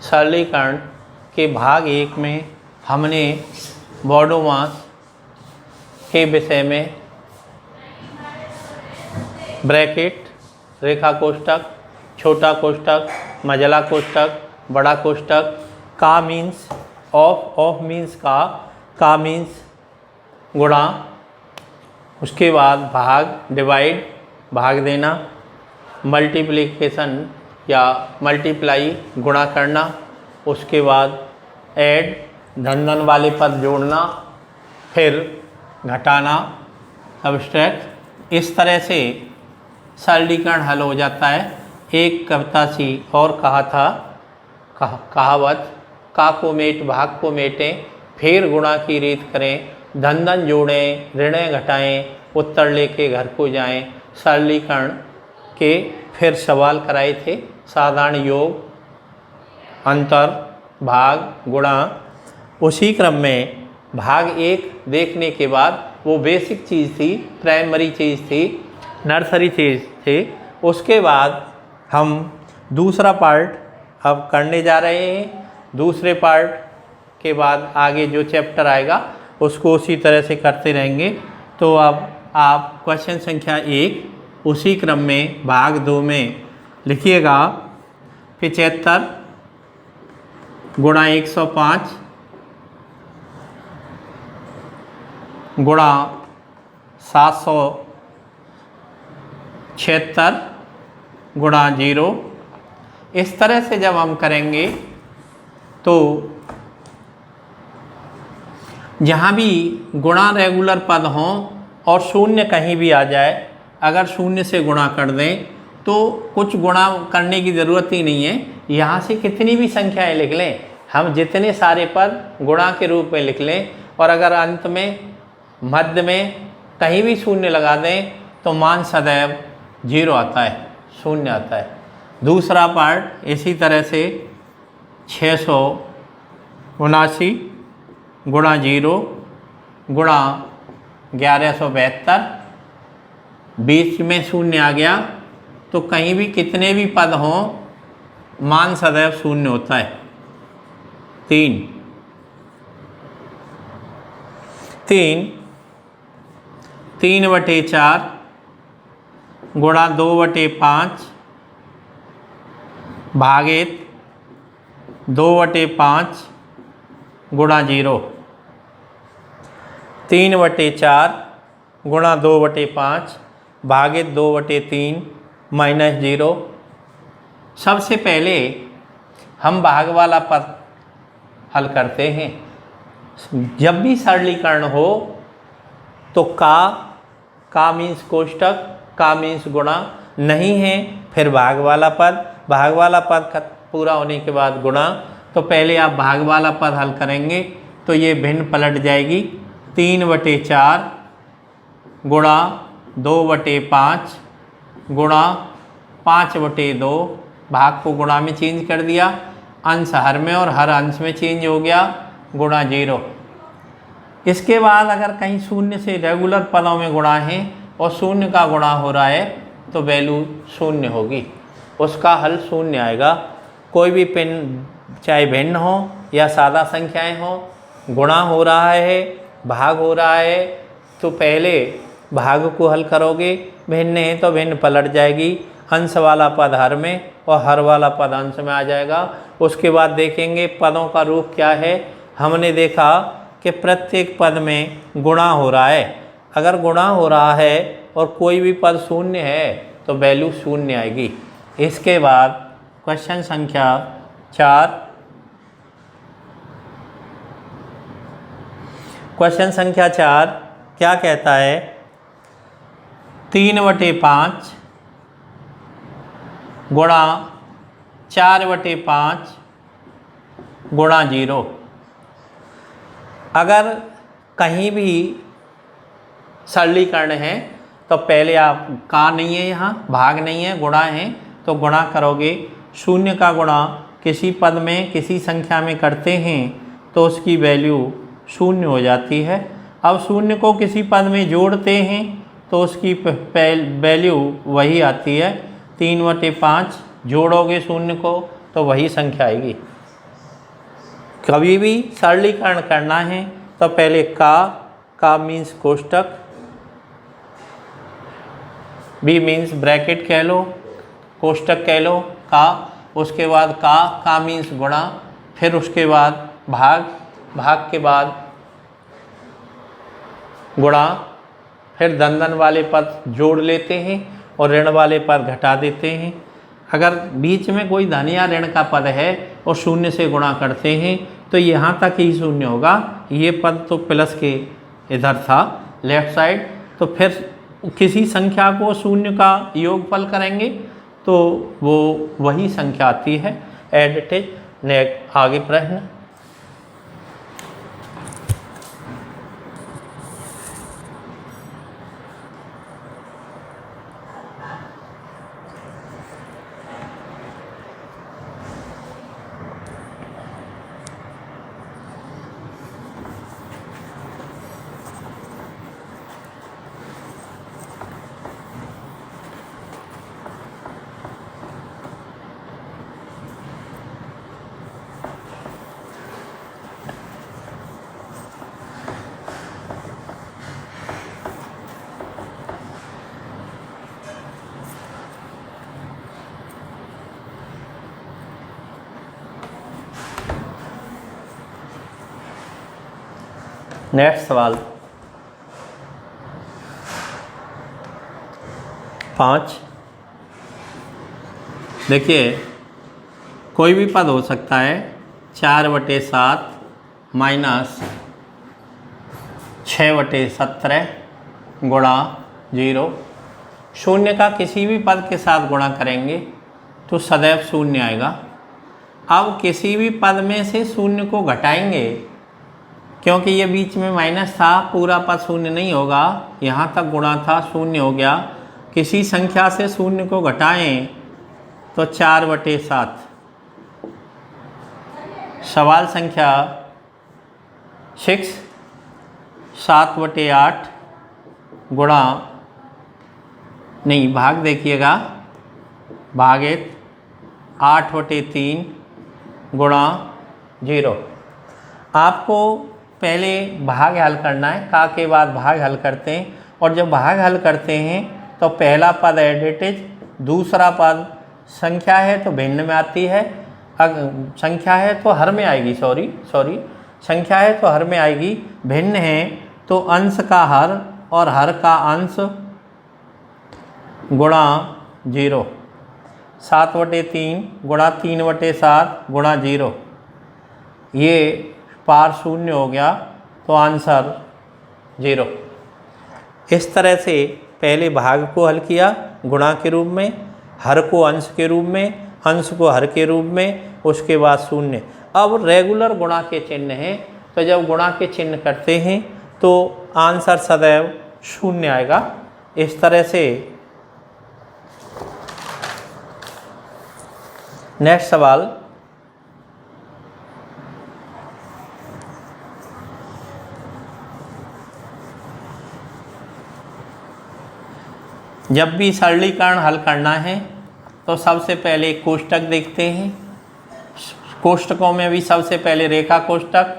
सरलीकरण के भाग 1 में हमने बॉडोमास के विषय में ब्रैकेट, रेखा कोष्ठक, छोटा कोष्ठक, मझला कोष्ठक, बड़ा कोष्ठक, का मीन्स ऑफ मीन्स का मीन्स गुणा, उसके बाद भाग डिवाइड भाग देना, मल्टीप्लिकेशन या मल्टीप्लाई गुणा करना, उसके बाद ऐड धन वाले पद जोड़ना, फिर घटाना, सब्सट्रैक्ट। इस तरह से सरलीकरण हल हो जाता है। एक कविता सी और कहा था, कहावत, का को मेट भाग को मेटें, फिर गुणा की रीत करें, धन जोड़ें, ऋणें घटाएं, उत्तर लेके घर को जाएं। सरलीकरण के फिर सवाल कराए थे, साधारण योग, अंतर, भाग, गुणा। उसी क्रम में भाग 1 देखने के बाद वो बेसिक चीज़ थी, प्राइमरी चीज़ थी, नर्सरी चीज़ थी। उसके बाद हम दूसरा पार्ट अब करने जा रहे हैं। दूसरे पार्ट के बाद आगे जो चैप्टर आएगा उसको उसी तरह से करते रहेंगे। तो अब आप क्वेश्चन संख्या 1 उसी क्रम में भाग 2 में लिखिएगा, 75 गुणा 105 गुणा 776 गुणा 0। इस तरह से जब हम करेंगे तो जहाँ भी गुणा रेगुलर पद हों और शून्य कहीं भी आ जाए, अगर शून्य से गुणा कर दें तो कुछ गुणा करने की ज़रूरत ही नहीं है। यहाँ से कितनी भी संख्याएं लिख लें, हम जितने सारे पद गुणा के रूप में लिख लें, और अगर अंत में मध्य में कहीं भी शून्य लगा दें तो मान सदैव 0 आता है, शून्य आता है। दूसरा पार्ट इसी तरह से 679 गुणा 0 गुणा 1172, बीच में शून्य आ गया तो कहीं भी कितने भी पद हों मान सदैव शून्य होता है। 3/4 गुणा 2/5 भागित 2/5 गुणा 0। 3/4 गुणा 2/5 भागित 2/3 माइनस 0। सबसे पहले हम भाग वाला पद हल करते हैं। जब भी सरलीकरण हो तो का मीन्स कोष्ठक, का मीन्स गुणा, नहीं है फिर भाग वाला पद पूरा होने के बाद गुणा। तो पहले आप भाग वाला पद हल करेंगे तो ये भिन्न पलट जाएगी। 3/4 गुणा 2/5 गुणा 5/2, भाग को गुणा में चेंज कर दिया, अंश हर में और हर अंश में चेंज हो गया, गुणा 0। इसके बाद अगर कहीं शून्य से रेगुलर पदों में गुणा है और शून्य का गुणा हो रहा है तो वैल्यू शून्य होगी, उसका हल शून्य आएगा। कोई भी पिन चाहे भिन्न हो या सादा संख्याएं हो, गुणा हो रहा है, भाग हो रहा है, तो पहले भाग को हल करोगे, भिन्न है तो भिन्न पलट जाएगी, अंश वाला पद हर में और हर वाला पद अंश में आ जाएगा। उसके बाद देखेंगे पदों का रूप क्या है। हमने देखा कि प्रत्येक पद में गुणा हो रहा है। अगर गुणा हो रहा है और कोई भी पद शून्य है तो वैल्यू शून्य आएगी। इसके बाद क्वेश्चन संख्या 4, क्वेश्चन संख्या 4 क्या कहता है, 3/5 गुणा 4/5 गुणा 0। अगर कहीं भी सरलीकरण है तो पहले आप का नहीं है, यहाँ भाग नहीं है, गुणा है, तो गुणा करोगे। शून्य का गुणा किसी पद में किसी संख्या में करते हैं तो उसकी वैल्यू शून्य हो जाती है। अब शून्य को किसी पद में जोड़ते हैं तो उसकी वैल्यू वही आती है। 3/5 जोड़ोगे शून्य को तो वही संख्या आएगी। कभी भी सरलीकरण करना है तो पहले का मीन्स कोष्टक, बी मीन्स ब्रैकेट कह लो, कोष्टक कह लो का, उसके बाद का मीन्स गुणा, फिर उसके बाद भाग के बाद गुणा, फिर धन वाले पद जोड़ लेते हैं और ऋण वाले पद घटा देते हैं। अगर बीच में कोई धन या ऋण का पद है और शून्य से गुणा करते हैं तो यहाँ तक ही शून्य होगा। ये पद तो प्लस के इधर था लेफ्ट साइड, तो फिर किसी संख्या को शून्य का योगफल करेंगे तो वो वही संख्या आती है एडिटिव। आगे प्रश्न। नेक्स्ट सवाल 5। देखिए कोई भी पद हो सकता है 4/7 माइनस 6/17 गुणा 0। शून्य का किसी भी पद के साथ गुणा करेंगे तो सदैव शून्य आएगा। अब किसी भी पद में से शून्य को घटाएंगे, क्योंकि ये बीच में माइनस था, पूरा पद शून्य नहीं होगा, यहाँ तक गुणा था शून्य हो गया। किसी संख्या से शून्य को घटाएं तो 4/7। सवाल संख्या 6 7/8 गुणा, नहीं भाग देखिएगा, भागित 8/3 गुणा 0। आपको पहले भाग हल करना है, का के बाद भाग हल करते हैं, और जब भाग हल करते हैं तो पहला पद एडिटिव, दूसरा पद संख्या है तो भिन्न में आती है, संख्या है तो हर में आएगी, सॉरी संख्या है तो हर में आएगी, भिन्न है तो अंश का हर और हर का अंश गुणा 0। 7/3 गुणा 3/7 गुणा 0, ये पार शून्य हो गया तो आंसर 0। इस तरह से पहले भाग को हल किया गुणा के रूप में, हर को अंश के रूप में, अंश को हर के रूप में, उसके बाद शून्य। अब रेगुलर गुणा के चिन्ह हैं, तो जब गुणा के चिन्ह करते हैं तो आंसर सदैव शून्य आएगा। इस तरह से नेक्स्ट सवाल जब भी सरलीकरण हल करना है तो सबसे पहले कोष्टक देखते हैं। कोष्टकों में भी सबसे पहले रेखा कोष्टक,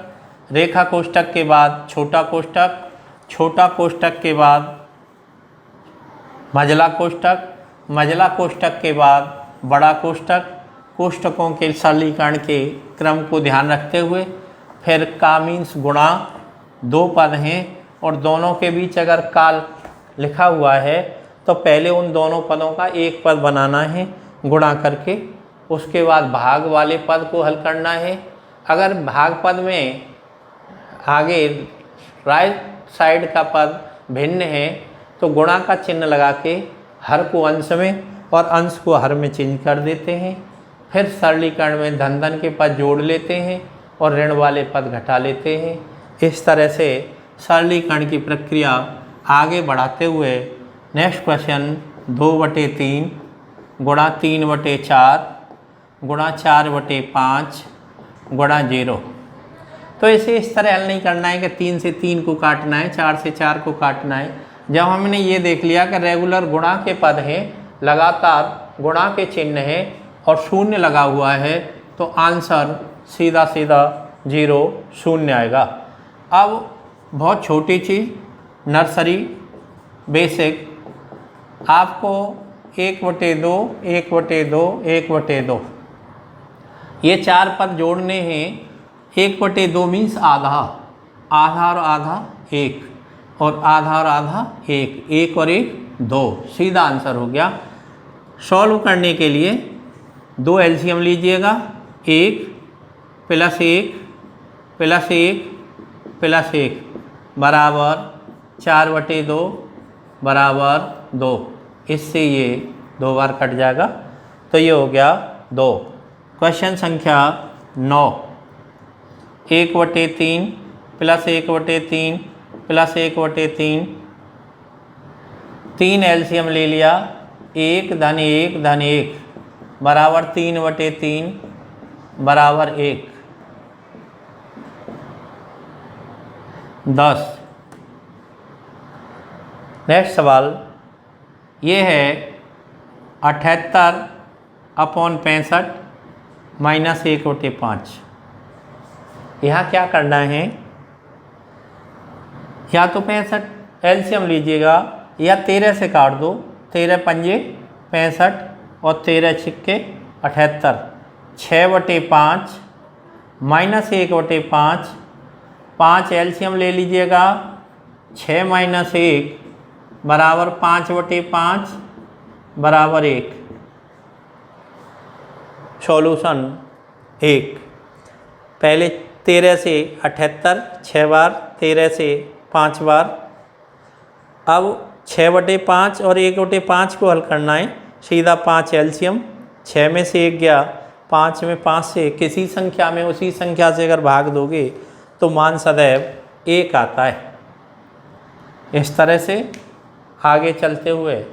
रेखा कोष्टक के बाद छोटा कोष्टक, छोटा कोष्टक के बाद मझला कोष्टक, मझला कोष्टक के बाद बड़ा कोष्टक। कोष्टकों के सरलीकरण के क्रम को ध्यान रखते हुए फिर का मीन्स गुणा, दो पद हैं और दोनों के बीच अगर काल लिखा हुआ है तो पहले उन दोनों पदों का एक पद बनाना है गुणा करके, उसके बाद भाग वाले पद को हल करना है। अगर भाग पद में आगे राइट साइड का पद भिन्न है तो गुणा का चिन्ह लगा के हर को अंश में और अंश को हर में चेंज कर देते हैं। फिर सरलीकरण में धन के पद जोड़ लेते हैं और ऋण वाले पद घटा लेते हैं। इस तरह से सरलीकरण की प्रक्रिया आगे बढ़ाते हुए नेक्स्ट क्वेश्चन 2/3 गुणा 3/4 गुणा 4/5 गुणा 0। तो इसे इस तरह हल नहीं करना है कि 3 से 3 को काटना है, 4 से 4 को काटना है। जब हमने ये देख लिया कि रेगुलर गुणा के पद हैं, लगातार गुणा के चिन्ह है और शून्य लगा हुआ है, तो आंसर सीधा सीधा 0 0 आएगा। अब बहुत छोटी चीज़, नर्सरी बेसिक, आपको 1/2 1/2 1/2 ये 4 पद जोड़ने हैं। 1/2 मीन्स आधा, आधा और आधा 1, और आधा और आधा 1, 1 और 1 2, सीधा आंसर हो गया। सॉल्व करने के लिए 2 एलसीएम लीजिएगा, 1 + 1 + 1 + 1 बराबर 4/2 बराबर 2। इससे ये 2 बार कट जाएगा, तो ये हो गया 2। क्वेश्चन संख्या 9, 1/3 + 1/3 + 1/3, 3 एलसीएम ले लिया, 1 धन 1 धन 1 बराबर 3/3 बराबर 1, 10। नेक्स्ट सवाल ये है 78/65 - 1/5। यहाँ क्या करना है, या तो 65 एलसीएम लीजिएगा या 13 से काट दो, 13 पंजे 65 और 13 छिक्के 78, 6/5 - 1/5, 5 एलसीएम ले लीजिएगा, 6 - 1 बराबर 5/5 बराबर 1। सॉल्यूशन 1, पहले 13 से 78 6 बार, 13 से 5 बार। अब 6/5 और 1/5 को हल करना है, सीधा 5 एलसीएम, 6 में से 1 गया, 5 में 5 से किसी संख्या में उसी संख्या से अगर भाग दोगे तो मान सदैव 1 आता है। इस तरह से आगे चलते हुए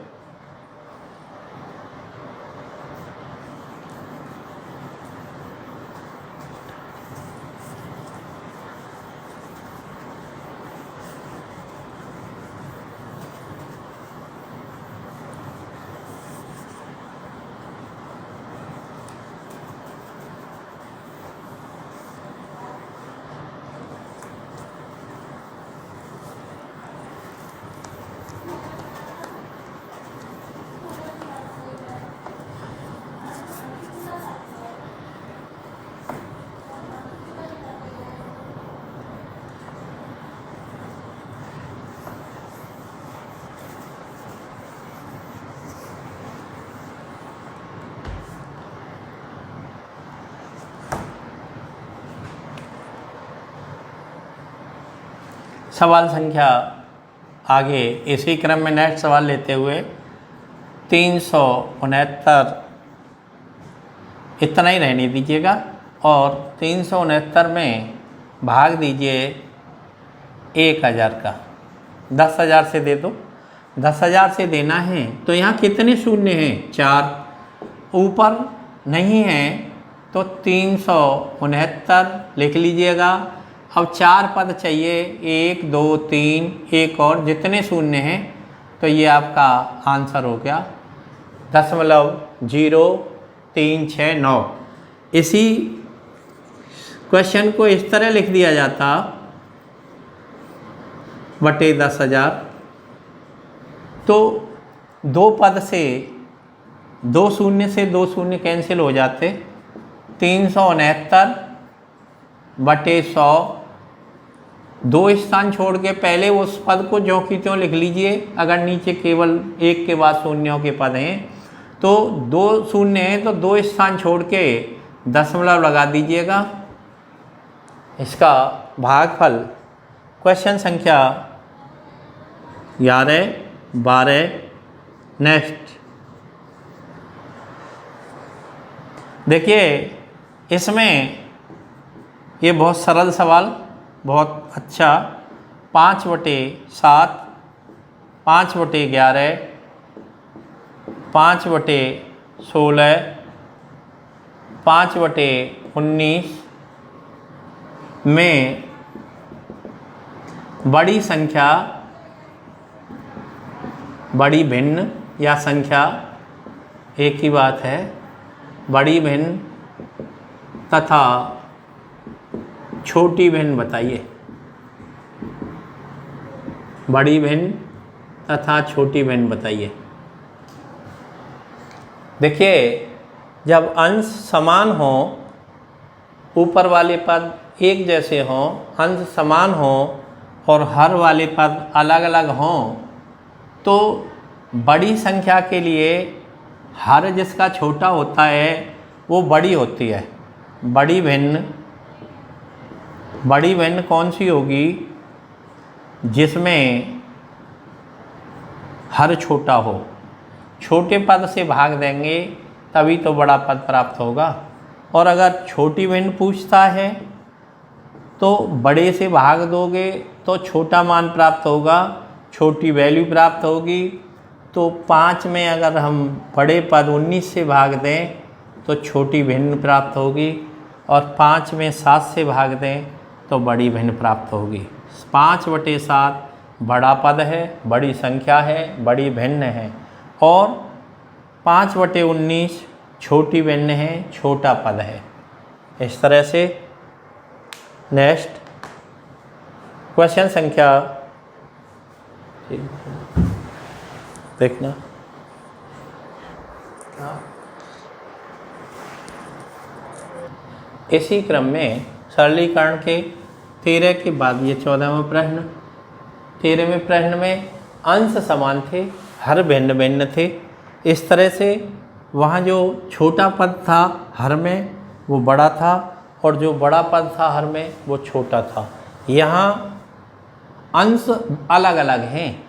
सवाल संख्या आगे इसी क्रम में नेक्स्ट सवाल लेते हुए 369 इतना ही रहने दीजिएगा, और 369 में भाग दीजिए 1000 का। 10,000 से दे दो, 10,000 से देना है तो यहाँ कितने शून्य हैं, 4, ऊपर नहीं है तो 369 लिख लीजिएगा। अब 4 पद चाहिए, 1 2 3 एक और, जितने शून्य हैं तो ये आपका आंसर हो गया 0.0369। इसी क्वेश्चन को इस तरह लिख दिया जाता बटे 10,000, तो 2 पद से 2 शून्य से 2 शून्य कैंसिल हो जाते, 369 बटे 100, 2 स्थान छोड़ के पहले उस पद को ज्यों की त्यों लिख लीजिए। अगर नीचे केवल 1 के बाद शून्यों के पद हैं तो 2 शून्य हैं तो 2 स्थान छोड़ के दशमलव लगा दीजिएगा। इसका भागफल क्वेश्चन संख्या 11 12। नेक्स्ट देखिए, इसमें ये बहुत सरल सवाल, बहुत अच्छा। 5/7, 5/11, 5/16, 5/19 में बड़ी संख्या, बड़ी भिन्न या संख्या एक ही बात है, बड़ी भिन्न तथा छोटी भिन्न बताइए। बड़ी भिन्न तथा छोटी भिन्न बताइए। देखिए, जब अंश समान हो, ऊपर वाले पद एक जैसे हों, अंश समान हो और हर वाले पद अलग अलग हों, तो बड़ी संख्या के लिए हर जिसका छोटा होता है वो बड़ी होती है। बड़ी भिन्न कौन सी होगी? जिसमें हर छोटा हो। छोटे पद से भाग देंगे तभी तो बड़ा पद प्राप्त होगा। और अगर छोटी भिन्न पूछता है तो बड़े से भाग दोगे तो छोटा मान प्राप्त होगा, छोटी वैल्यू प्राप्त होगी। तो 5 में अगर हम बड़े पद 19 से भाग दें तो छोटी भिन्न प्राप्त होगी, और 5 में 7 से भाग दें तो बड़ी भिन्न प्राप्त होगी। 5/7 बड़ा पद है, बड़ी संख्या है, बड़ी भिन्न है, और 5/19 छोटी भिन्न है, छोटा पद है। इस तरह से नेक्स्ट क्वेश्चन संख्या देखना। इसी क्रम में सरलीकरण के 13 के बाद ये 14वां प्रश्न। 13वें प्रश्न में अंश समान थे, हर भिन्न भिन्न थे। इस तरह से वहाँ जो छोटा पद था हर में वो बड़ा था, और जो बड़ा पद था हर में वो छोटा था। यहाँ अंश अलग अलग हैं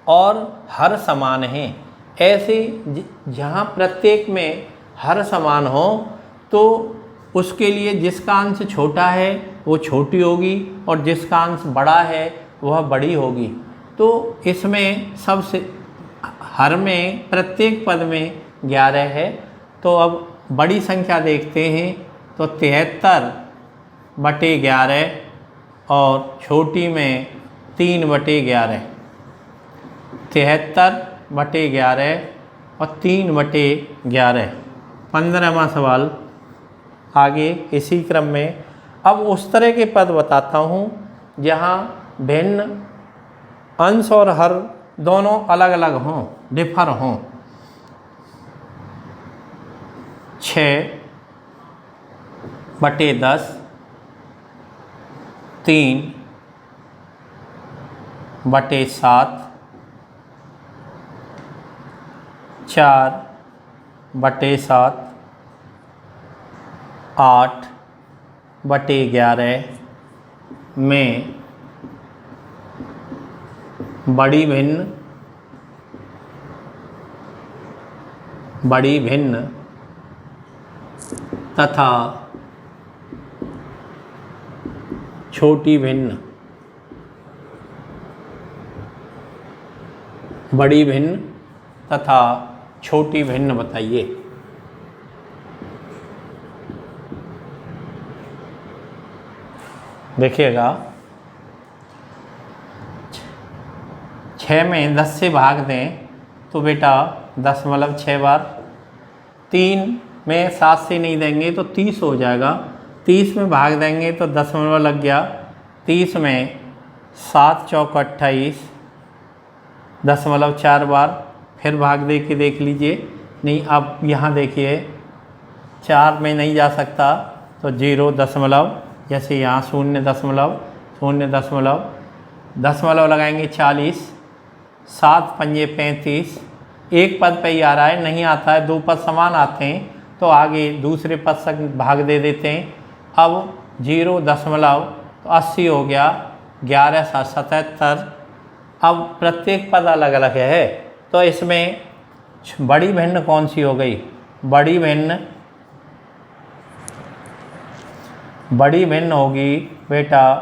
और हर समान हैं। ऐसे जहाँ प्रत्येक में हर समान हो तो उसके लिए जिसका अंश छोटा है वो छोटी होगी और जिसका अंश बड़ा है वह बड़ी होगी। तो इसमें सबसे हर में प्रत्येक पद में 11 है। तो अब बड़ी संख्या देखते हैं तो 73/11 और छोटी में 3/11। 73/11 और 3/11। 15वां सवाल आगे इसी क्रम में। अब उस तरह के पद बताता हूँ जहाँ भिन्न अंश और हर दोनों अलग अलग हों, डिफर हों। 6/10, 3/7, 4/7, 8/11 में बड़ी भिन्न तथा छोटी भिन्न। बड़ी भिन्न तथा छोटी भिन्न बताइए। देखिएगा, 6 में 10 से भाग दें तो बेटा 10.6 बार। 3 में 7 से नहीं देंगे तो 30 हो जाएगा। 30 में भाग देंगे तो 10 लग गया। 30 में 7 चौक 28, 10.4 बार। फिर भाग दे के देख लीजिए। नहीं, अब यहाँ देखिए 4 में नहीं जा सकता तो 0 दशमलव, जैसे यहाँ 0.0 दशमलव लगाएंगे 40, 7 पंजे 35। एक पद पे ही आ रहा है, नहीं आता है, 2 पद समान आते हैं तो आगे दूसरे पद तक भाग दे देते हैं। अब 0 दशमलव तो 80 हो गया। 11 7 77। अब प्रत्येक पद अलग अलग है तो इसमें बड़ी भिन्न कौन सी हो गई? बड़ी भिन्न होगी बेटा,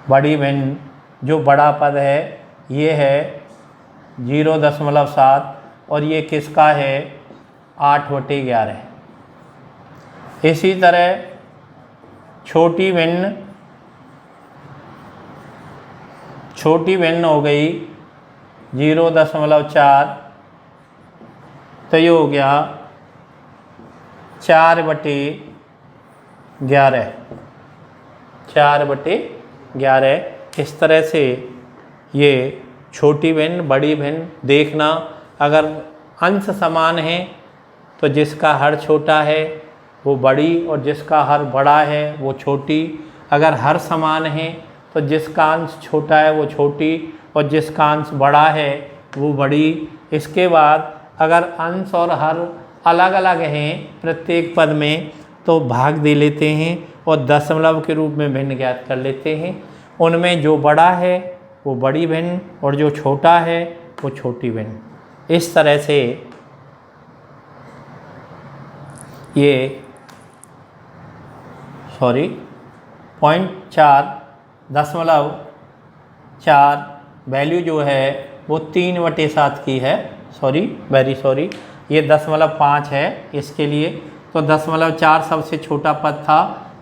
बड़ी भिन्न जो बड़ा पद है ये है 0.7 और ये किसका है? 8/11। इसी तरह छोटी भिन्न हो गई 0.4, तो ये हो गया 4/11। 4/11। इस तरह से ये छोटी भिन्न बड़ी भिन्न देखना। अगर अंश समान है तो जिसका हर छोटा है वो बड़ी और जिसका हर बड़ा है वो छोटी। अगर हर समान है तो जिसका अंश छोटा है वो छोटी और जिसका अंश बड़ा है वो बड़ी। इसके बाद अगर अंश और हर अलग अलग हैं प्रत्येक पद में तो भाग दे लेते हैं और दशमलव के रूप में भिन्न ज्ञात कर लेते हैं। उनमें जो बड़ा है वो बड़ी भिन्न और जो छोटा है वो छोटी भिन्न। इस तरह से ये 0.4 वैल्यू जो है वो 3/7 की है। ये 0.5 है इसके लिए। तो 0.4 सबसे छोटा पद था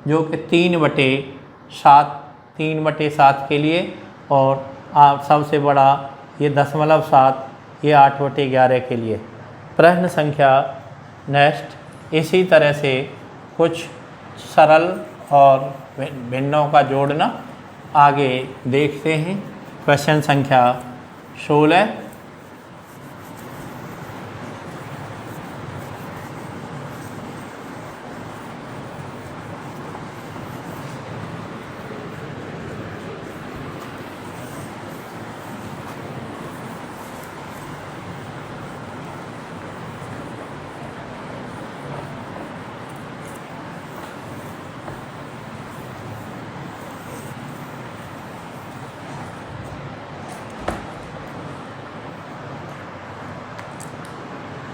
जो कि 3/7 के लिए, और सबसे बड़ा ये 0.7 ये 8/11 के लिए। प्रश्न संख्या नेक्स्ट। इसी तरह से कुछ सरल और भिन्नों का जोड़ना आगे देखते हैं। क्वेश्चन संख्या 16।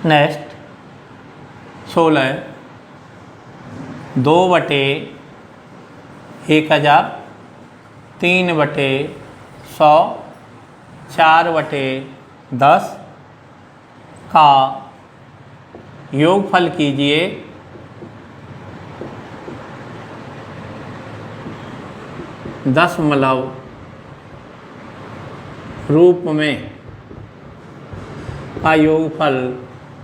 नेक्स्ट 16 2/1000 3/100 4/10 का योगफल कीजिए। दशमलव रूप में का योगफल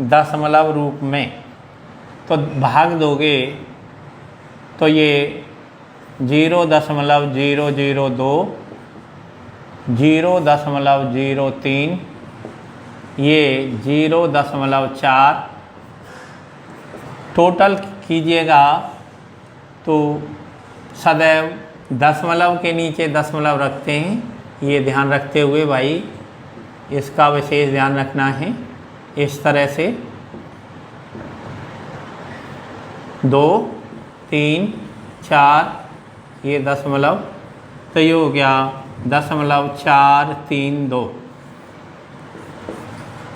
दशमलव रूप में। तो भाग दोगे तो ये 0.002 0.03 ये 0.4 टोटल कीजिएगा तो सदैव दशमलव के नीचे दशमलव रखते हैं। ये ध्यान रखते हुए भाई इसका विशेष ध्यान रखना है। इस तरह से 2 3 4 ये दशमलव, तो ये हो गया 0.432।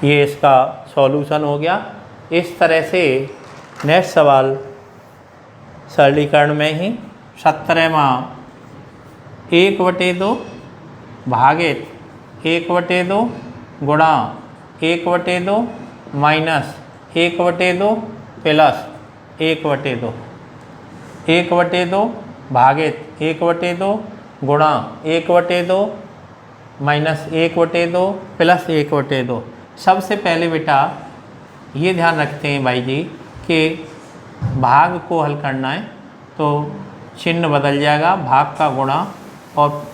ये इसका सॉल्यूशन हो गया। इस तरह से नेक्स्ट सवाल सरलीकरण में ही 17वां 1/2 भागित 1/2 गुणा 1/2 माइनस 1/2 प्लस 1/2 1/2 भागित 1/2 गुणा 1/2 माइनस 1/2 प्लस 1/2। सबसे पहले बेटा ये ध्यान रखते हैं भाई जी कि भाग को हल करना है तो चिन्ह बदल जाएगा, भाग का गुणा और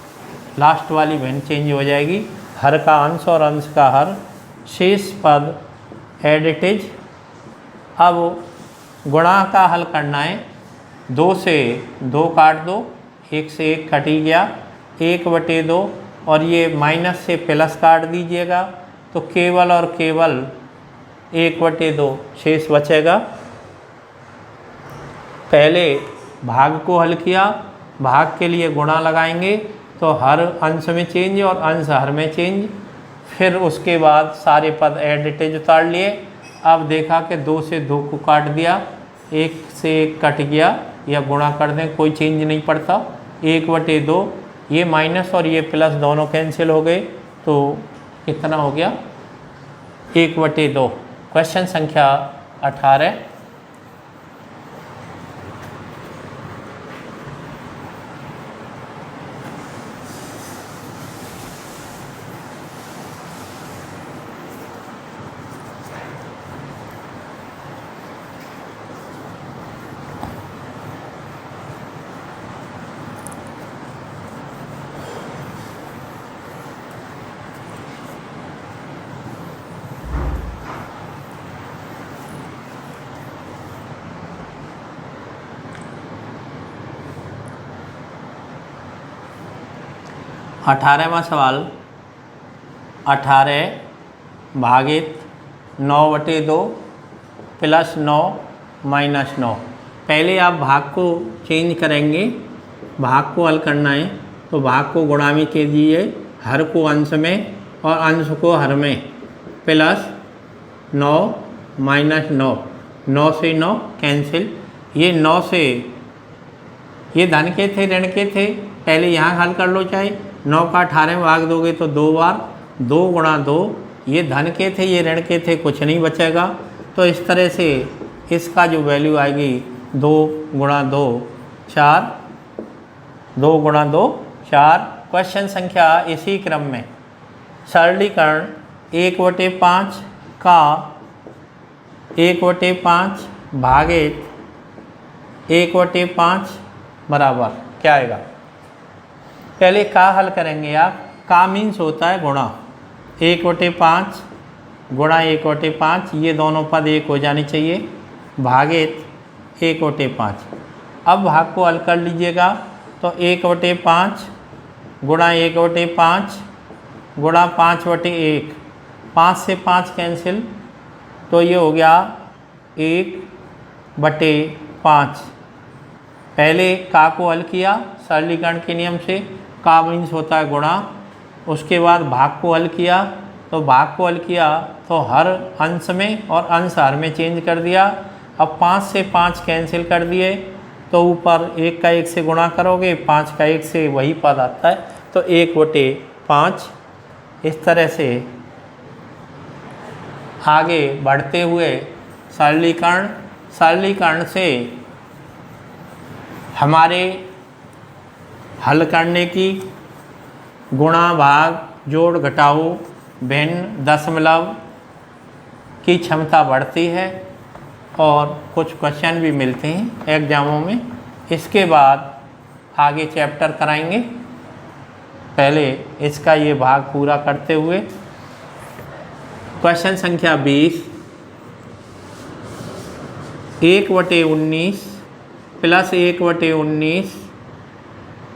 लास्ट वाली भिन्न चेंज हो जाएगी। हर का अंश और अंश का हर, शेष पद एडिटिज। अब गुणा का हल करना है। 2 से 2 काट दो, 1 से 1 कट ही गया, 1/2 और ये माइनस से प्लस काट दीजिएगा तो केवल और केवल 1/2 शेष बचेगा। पहले भाग को हल किया, भाग के लिए गुणा लगाएंगे तो हर अंश में चेंज और अंश हर में चेंज। फिर उसके बाद सारे पद एडिटेज उतार लिए। अब देखा कि 2 से 2 को काट दिया, 1 से 1 कट गया, या गुणा कर दें कोई चेंज नहीं पड़ता। 1/2 ये माइनस और ये प्लस दोनों कैंसिल हो गए तो कितना हो गया 1/2। क्वेश्चन संख्या 18। 18वां सवाल 18 भागित 9/2 प्लस 9 माइनस 9। पहले आप भाग को चेंज करेंगे, भाग को हल करना है तो भाग को गुणा में कीजिए, हर को अंश में और अंश को हर में, प्लस 9 माइनस 9, 9 से 9 कैंसिल। ये 9 से ये धन के थे ऋण के थे, पहले यहाँ हल कर लो, चाहे 9 का 18 में भाग दोगे तो 2 बार, 2 गुणा 2, ये धन के थे ये ऋण के थे, कुछ नहीं बचेगा। तो इस तरह से इसका जो वैल्यू आएगी 2 गुणा 2 4, 2 गुणा 2 4। क्वेश्चन संख्या इसी क्रम में सरलीकरण 1/5 का 1/5 भागित 1/5 बराबर क्या आएगा। पहले का हल करेंगे आप, का मीन्स होता है गुणा, 1/5 गुणा 1/5, ये दोनों पद एक हो जानी चाहिए, भागित 1/5। अब भाग को हल कर लीजिएगा तो 1/5 गुणा 1/5 गुणा 5/1, 5 से 5 कैंसिल, तो ये हो गया 1/5। पहले का को हल किया सरलीकरण के नियम से, का मीन्स होता है गुणा, उसके बाद भाग को हल किया तो भाग को हल किया तो हर अंश में और अंश हर में चेंज कर दिया। अब 5 से 5 कैंसिल कर दिए तो ऊपर 1 का 1 से गुणा करोगे, 5 का 1 से वही पद आता है, तो 1/5। इस तरह से आगे बढ़ते हुए सरलीकरण से हमारे हल करने की गुणा भाग जोड़ घटाओ भिन्न दशमलव की क्षमता बढ़ती है और कुछ क्वेश्चन भी मिलते हैं एग्जामों में। इसके बाद आगे चैप्टर कराएंगे, पहले इसका ये भाग पूरा करते हुए क्वेश्चन संख्या 20 1/19 प्लस 1/19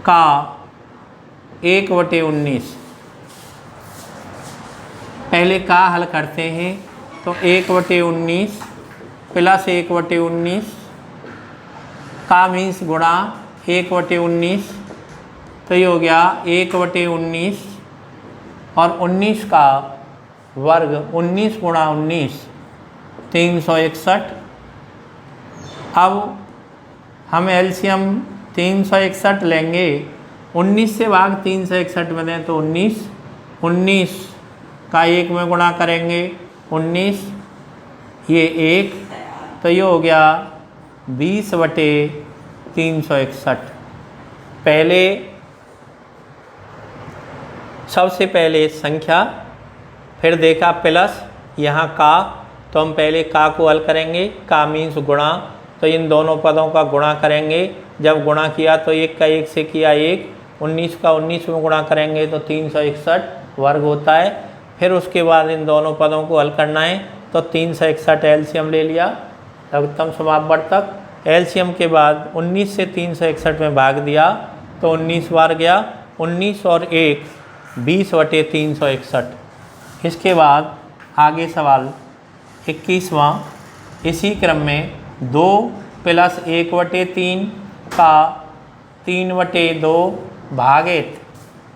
का 1/19। पहले का हल करते हैं तो 1/19 प्लस 1/19 का मीन्स गुणा 1/19, तो ये हो गया 1/19 और 19 का वर्ग, 19 गुणा 19 361। अब हम एलसीएम 361 लेंगे, 19 से भाग 361 में दें तो 19 का 1 में गुणा करेंगे 19, ये 1, तो ये हो गया 20/361। पहले सबसे पहले संख्या, फिर देखा प्लस, यहाँ का, तो हम पहले का को हल करेंगे, का मीन्स गुणा, तो इन दोनों पदों का गुणा करेंगे। जब गुणा किया तो 1 का 1 से किया 1, 19 का 19 में गुणा करेंगे तो 361 वर्ग होता है। फिर उसके बाद इन दोनों पदों को हल करना है तो 361 एलसीएम ले लिया लघुत्तम समापवर्तक। एलसीएम के बाद 19 से 361 में भाग दिया तो 19 बार गया, 19 और 1 20/361। इसके बाद आगे सवाल 21वां इसी क्रम में 2 प्लस 1/3 का 3/2 भागित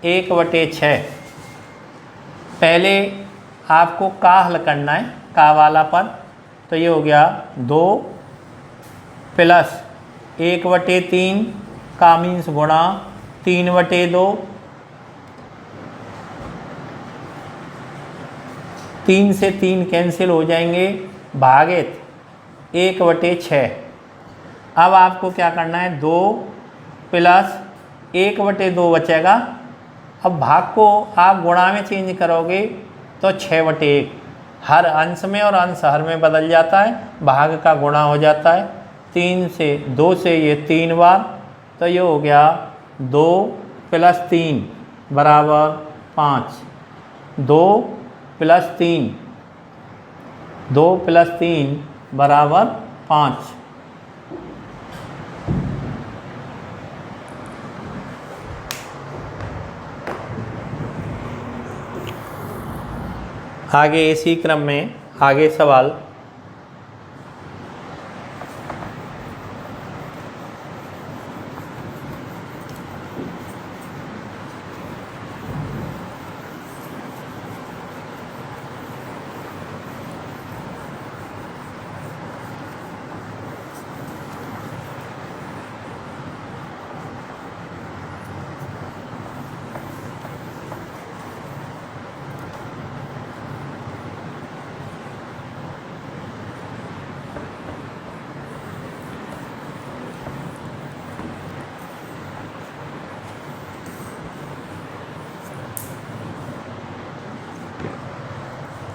1/6। पहले आपको का हल करना है, का वाला पद, तो ये हो गया 2 प्लस 1/3 का मीन्स गुणा 3/2, 3 से 3 कैंसिल हो जाएंगे, भागित 1/6। अब आपको क्या करना है, 2 प्लस 1/2 बचेगा। अब भाग को आप गुणा में चेंज करोगे तो 6/1, हर अंश में और अंश हर में बदल जाता है, भाग का गुणा हो जाता है। 2 से ये 3 बार, तो ये हो गया 2 + 3 बराबर 5, 2 + 3 बराबर 5। आगे इसी क्रम में आगे सवाल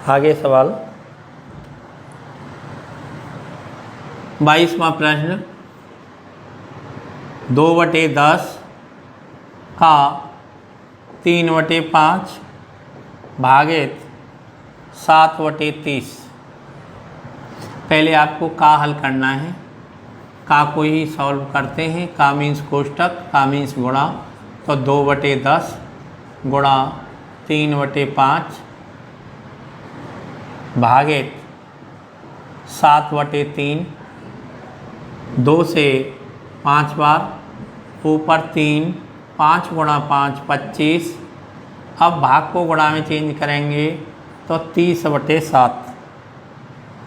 आगे सवाल 22वां प्रश्न 2/10 का 3/5 भागित 7/30। पहले आपको का हल करना है। का को ही सॉल्व करते हैं। का मीन्स कोष्टक, का मीन्स गुणा। तो 2/10 गुणा 3/5 भागित 7/3। 2 से 5 बार, ऊपर 3, 5 गुणा 5 25। अब भाग को गुणा में चेंज करेंगे तो 30/7।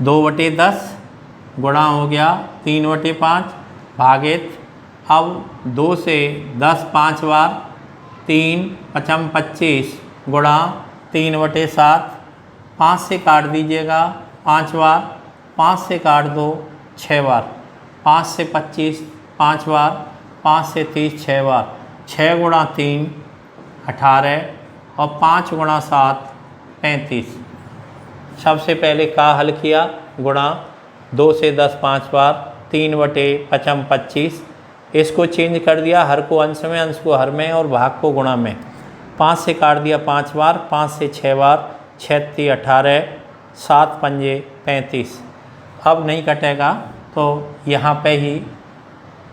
2/10 गुणा हो गया 3/5 भागित, अब 2 से 10 5 बार, 3 5 25 गुणा 3/7। 5 से काट दीजिएगा 5 बार, 5 से काट दो 6 बार, 5 से 25 5 बार, 5 से 30 6 बार। 6 गुणा 3 18 और 5 गुणा 7 35। सबसे पहले का हल किया, गुणा 2 से 10 5 बार, 3/5 25। इसको चेंज कर दिया, हर को अंश में, अंश को हर में और भाग को गुणा में। 5 से काट दिया 5 बार, 5 से 6 बार, 6 3 18, 7 पंजे 35। अब नहीं कटेगा तो यहाँ पे ही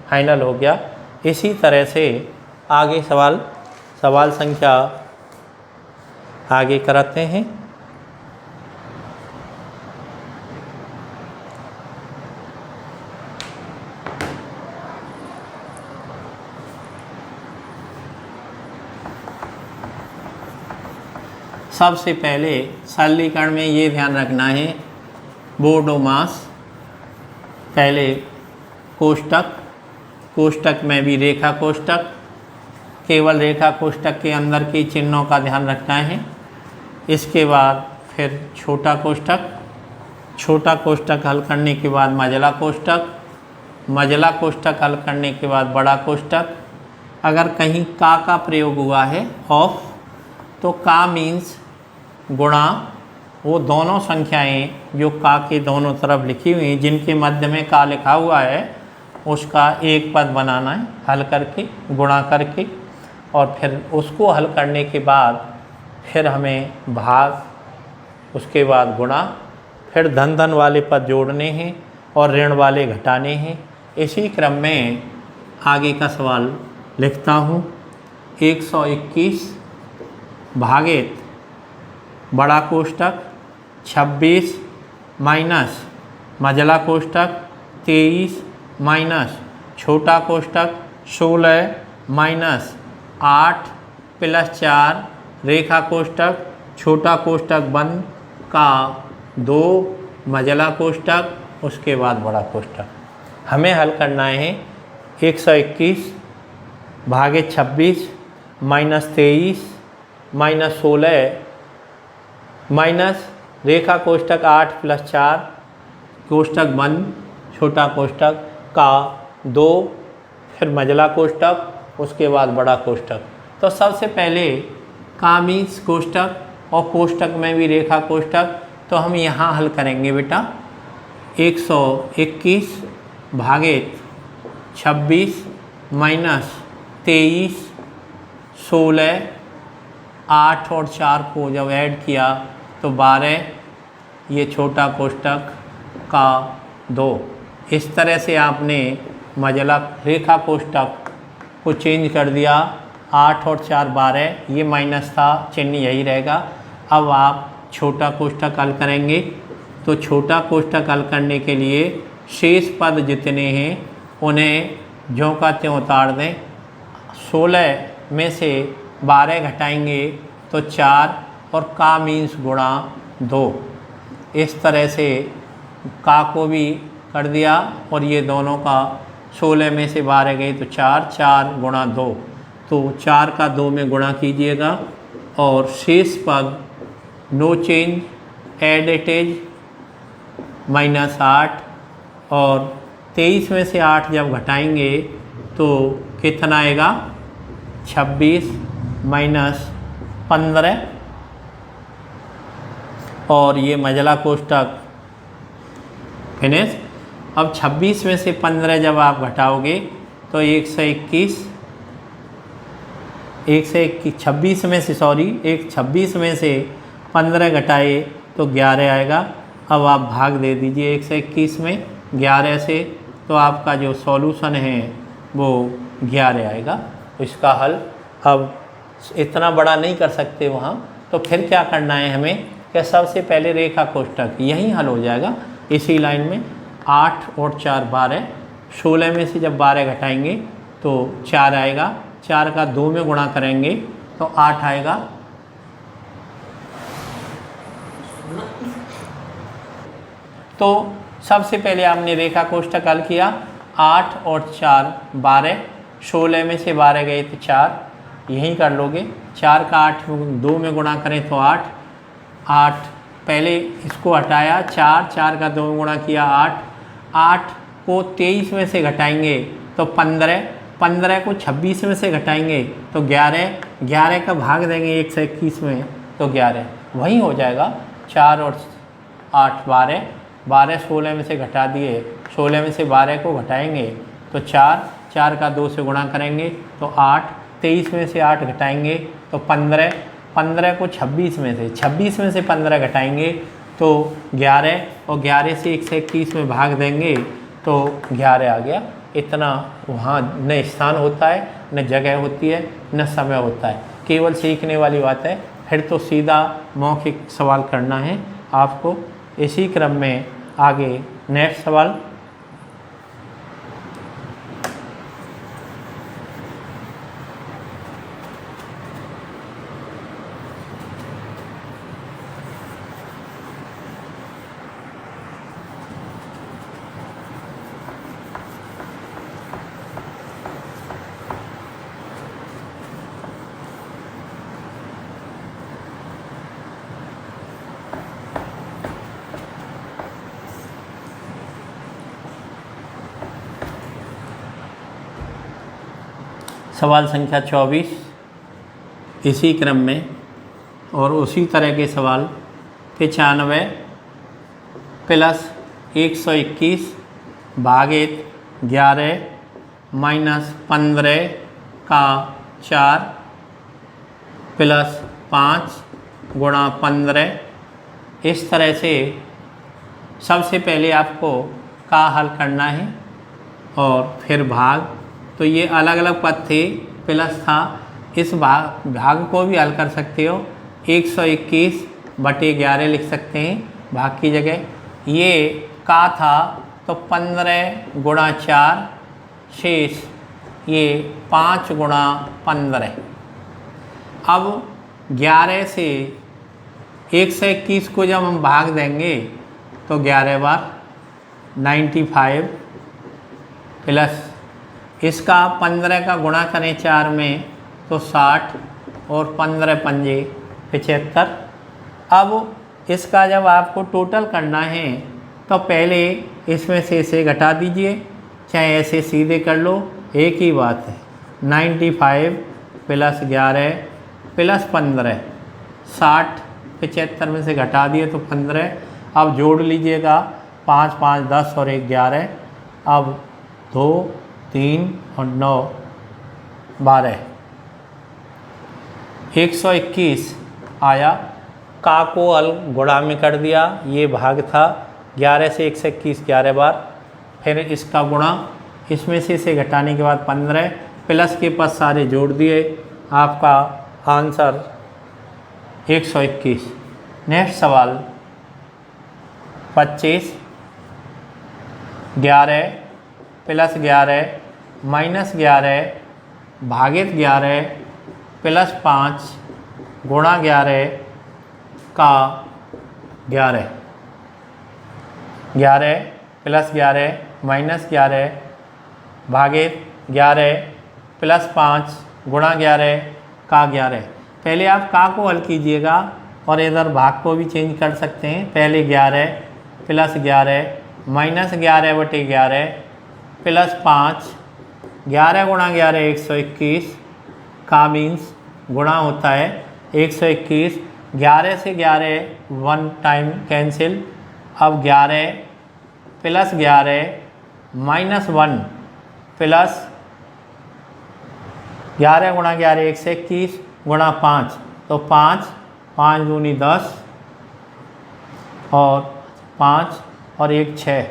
फाइनल हो गया। इसी तरह से आगे सवाल संख्या आगे कराते हैं। सबसे पहले सरलीकरण में ये ध्यान रखना है, बोर्ड और मास। पहले कोष्टक में भी रेखा कोष्टक, केवल रेखा कोष्टक के अंदर के चिन्हों का ध्यान रखना है। इसके बाद फिर छोटा कोष्टक हल करने के बाद मझला कोष्टक हल करने के बाद बड़ा कोष्टक। अगर कहीं का प्रयोग हुआ है ऑफ, तो का मीन्स गुणा वो दोनों संख्याएं जो का के दोनों तरफ लिखी हुई हैं, जिनके मध्य में का लिखा हुआ है, उसका एक पद बनाना है हल करके, गुणा करके। और फिर उसको हल करने के बाद फिर हमें भाग, उसके बाद गुणा, फिर धन वाले पद जोड़ने हैं और ऋण वाले घटाने हैं। इसी क्रम में आगे का सवाल लिखता हूँ। 121 भागित बड़ा कोष्टक 26 माइनस मझला कोष्टक 23 माइनस छोटा कोष्टक 16 माइनस 8 प्लस 4 रेखा कोष्टक, छोटा कोष्टक बंद का 2 मझला कोष्टक, उसके बाद बड़ा कोष्टक। हमें हल करना है 121 भागित 26 माइनस 23 माइनस 16 माइनस रेखा कोष्टक 8 प्लस 4 कोष्टक बंद, छोटा कोष्टक का 2, फिर मझला कोष्टक, उसके बाद बड़ा कोष्टक। तो सबसे पहले का मीन्स कोष्टक और कोष्टक में भी रेखा कोष्टक, तो हम यहाँ हल करेंगे बेटा। 121 भागित 26 माइनस 23 16, 8 और 4 को जब ऐड किया तो 12, ये छोटा कोष्टक का 2। इस तरह से आपने मझला रेखा कोष्टक को चेंज कर दिया। 8 और 4 12, ये माइनस था, चिन्ह यही रहेगा। अब आप छोटा कोष्ठक हल करेंगे। तो छोटा कोष्ठक हल करने के लिए शेष पद जितने हैं उन्हें ज्यों का त्यों उतार दें। 16 में से 12 घटाएंगे तो 4 और का मीन्स गुणा 2। इस तरह से का को भी कर दिया और ये दोनों का 16 में से 12 गए तो 4, 4 गुणा 2, तो 4 का 2 में गुणा कीजिएगा और शेष पद no change add it is -8 और 23 में से 8 जब घटाएंगे तो कितना आएगा 26 - 15 और ये मझला कोष्ठक फिनिश। अब 26 में से 15 जब आप घटाओगे तो 121 26 में से 26 में से 15 घटाए तो 11 आएगा। अब आप भाग दे दीजिए 121 में 11 से, तो आपका जो सॉल्यूशन है वो 11 आएगा। इसका हल अब इतना बड़ा नहीं कर सकते वहाँ, तो फिर क्या करना है हमें कि सबसे पहले रेखा कोष्ठक यही हल हो जाएगा इसी लाइन में। 8 और 4 12, 16 में से जब 12 घटाएंगे तो 4 आएगा, 4 का 2 में गुणा करेंगे तो 8 आएगा। तो सबसे पहले आपने रेखा कोष्ठक हल किया। 8 और 4 12, 16 में से 12 गए तो 4, यहीं कर लोगे। 4 का 8 2 में गुणा करें तो 8, 8 पहले इसको हटाया, 4 4 का 2 में गुणा किया 8, 8 को 23 में से घटाएंगे तो 15, 15 को 26 में से घटाएंगे तो 11, 11 का भाग देंगे 121 में तो 11, वही हो जाएगा। 4 और 8 12, 12 16 में से घटा दिए, 16 में से 12 को घटाएंगे तो 4, 4 का 2 से गुणा करेंगे तो 8, 23 में से 8 घटाएंगे तो 15, 15 को 26 में से 15 घटाएंगे तो 11 और 11 से 121 में भाग देंगे तो 11 आ गया। इतना वहाँ न स्थान होता है, न जगह होती है, न समय होता है, केवल सीखने वाली बात है। फिर तो सीधा मौखिक सवाल करना है आपको। इसी क्रम में आगे नेक्स्ट सवाल। सवाल संख्या 24 इसी क्रम में और उसी तरह के सवाल 95 प्लस 121 भागित 11 माइनस 15 का 4 प्लस 5 गुणा 15। इस तरह से सबसे पहले आपको का हल करना है और फिर भाग। तो ये अलग अलग पद थे, प्लस था, इस भाग को भी हल कर सकते हो। 121/11 लिख सकते हैं भाग की जगह। ये का था तो 15 गुणा 4 शेष ये 5 गुणा 15। अब 11 से 121 को जब हम भाग देंगे तो 11 बार 95 प्लस इसका 15 का गुणा करें 4 में तो 60 और 15 पंजे 75। अब इसका जब आपको टोटल करना है तो पहले इसमें से इसे घटा दीजिए, चाहे ऐसे सीधे कर लो, एक ही बात है। 95 प्लस 11 प्लस 15, 60 75 में से घटा दिए तो 15। अब जोड़ लीजिएगा 5 5 10 और 1 11। अब 2 3 और 9 12, 121 आया। का को हल गुणा में कर दिया, ये भाग था। 11 से 121 11 बार, फिर इसका गुणा, इसमें से इसे घटाने के बाद 15 प्लस के पास सारे जोड़ दिए, आपका आंसर 121। नेक्स्ट सवाल 25 11 प्लस 11 माइनस 11 भागित 11 प्लस 5 गुणा 11 का 11 11 प्लस 11 माइनस 11 भागित 11 प्लस 5 गुणा 11 का 11। पहले आप का को हल कीजिएगा और इधर भाग को भी चेंज कर सकते हैं। पहले 11 प्लस 11 माइनस 11/11 प्लस 5 11 गुणा 11 121 का मीन्स गुणा होता है 121। 11 से 11 वन टाइम कैंसिल। अब 11 प्लस 11 माइनस 1 प्लस 11 गुणा 11 121 गुणा 5 तो 5 5 दूनी 10 और 5 और 1 6।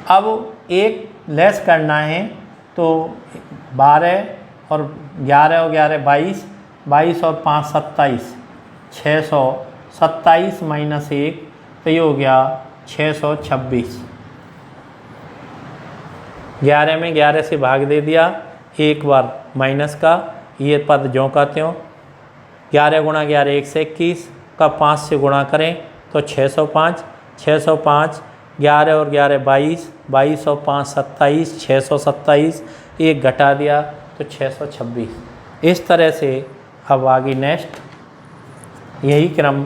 अब एक लेस करना है तो 12 और 11 और 11 22 22 और 5 27 627 माइनस 1 तो ये हो गया 626। 11 में 11 से भाग दे दिया, एक बार माइनस का, ये पद ज्यों का त्यों। 11 गुणा 11 121 का 5 से गुणा करें तो 605 605 11 और 11 22 22 और 5 27 627 एक घटा दिया तो 626। इस तरह से अब आगे नेक्स्ट यही क्रम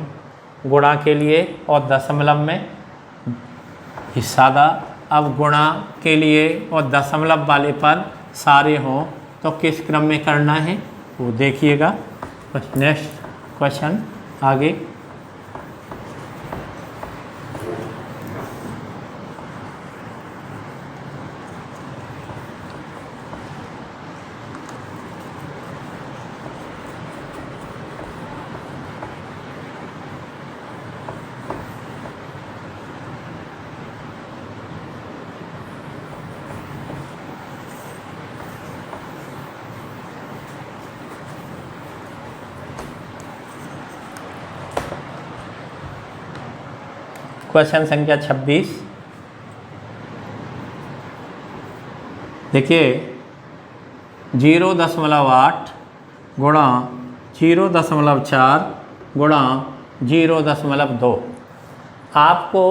गुणा के लिए और दशमलव में हिस्सा दा। अब गुणा के लिए और दशमलव वाले पद सारे हों तो किस क्रम में करना है वो देखिएगा। नेक्स्ट क्वेश्चन आगे। क्वेश्चन संख्या 26 देखिए 0.8 गुणा 0.4 गुणा 0.2। आपको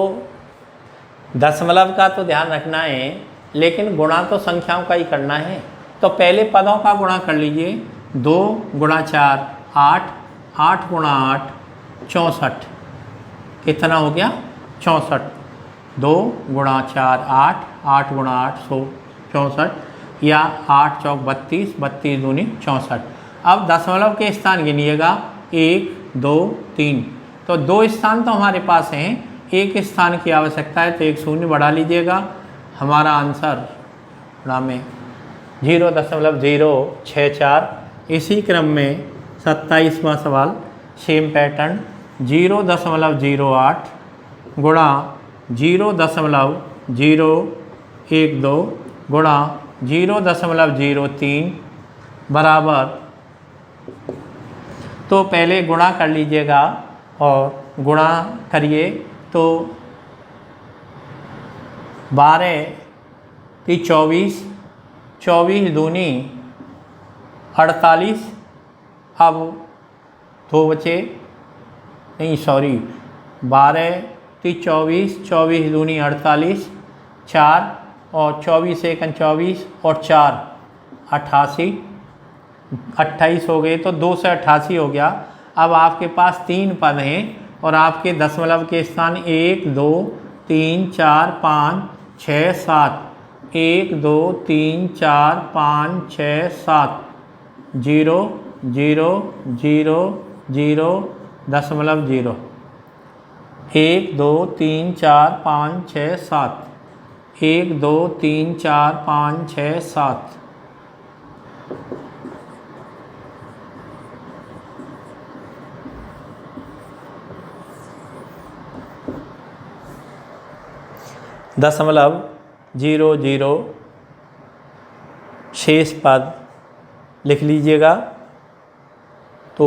दशमलव का तो ध्यान रखना है लेकिन गुणा तो संख्याओं का ही करना है। तो पहले पदों का गुणा कर लीजिए। 2 गुणा 4 8 8 गुणा 8 64। कितना हो गया 64। 2 गुणा 4 8 8 गुणा 8 64 या 8 चौक 32 32 दूनी 64। अब दशमलव के स्थान गिनिएगा 1 2 3। तो 2 स्थान तो हमारे पास हैं, एक स्थान की आवश्यकता है तो एक शून्य बढ़ा लीजिएगा। हमारा आंसर में 0.064। इसी क्रम में 27वां सवाल सेम पैटर्न 0.08 गुणा 0.012 गुणा 0.03 बराबर। तो पहले गुणा कर लीजिएगा और गुणा करिए तो 12 की 24 24 दूनी 48। अब 2 बचे नहीं सॉरी 12 की 24 24 दूनी 48 4 और 24 एकन 24 और 4 88 28 हो गए तो 2 से 88 हो गया। अब आपके पास 3 पद हैं और आपके दशमलव के स्थान 1 2 3 4 5 6 7 1 2 3 4 5 6 7 0 0 0 0 दशमलव 0 1 2 3 4 5 6 7 1 2 3 4 5 6 7। दशमलव 0 0 शेष पद लिख लीजिएगा। तो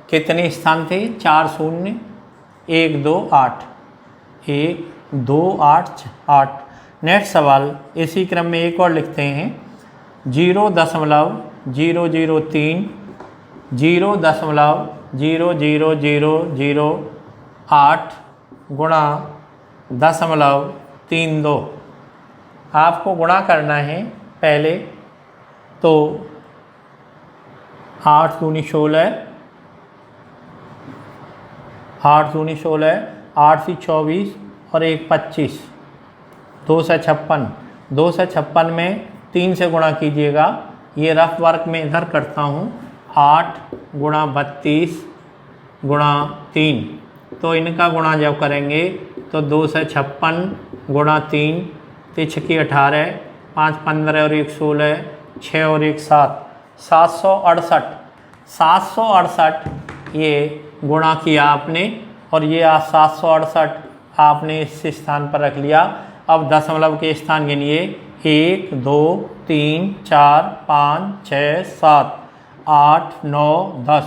कितने स्थान थे? 4 शून्य 1 2 8, 1 2 8 8। नेक्स्ट सवाल इसी क्रम में एक और लिखते हैं, 0.003 0.00008 गुणा 0.32। आपको गुणा करना है पहले तो 8 दूनी 16, 8 दूनी 16, 8 से 24 और 1 25, 2 से 56। 2 से 56 में 3 से गुणा कीजिएगा। ये रफ वर्क में इधर करता हूँ, 8 गुणा 32 गुणा 3, तो इनका गुणा जब करेंगे तो 2 से 56 गुणा 3, 3 छक्की 18, 5 15 और 1 16, 6 और 1 7, 768। 768 ये गुणा किया आपने और ये 768 आपने इस स्थान पर रख लिया। अब दशमलव के स्थान गिनिए, 1 2 3 4 5 6 7 8 9 10।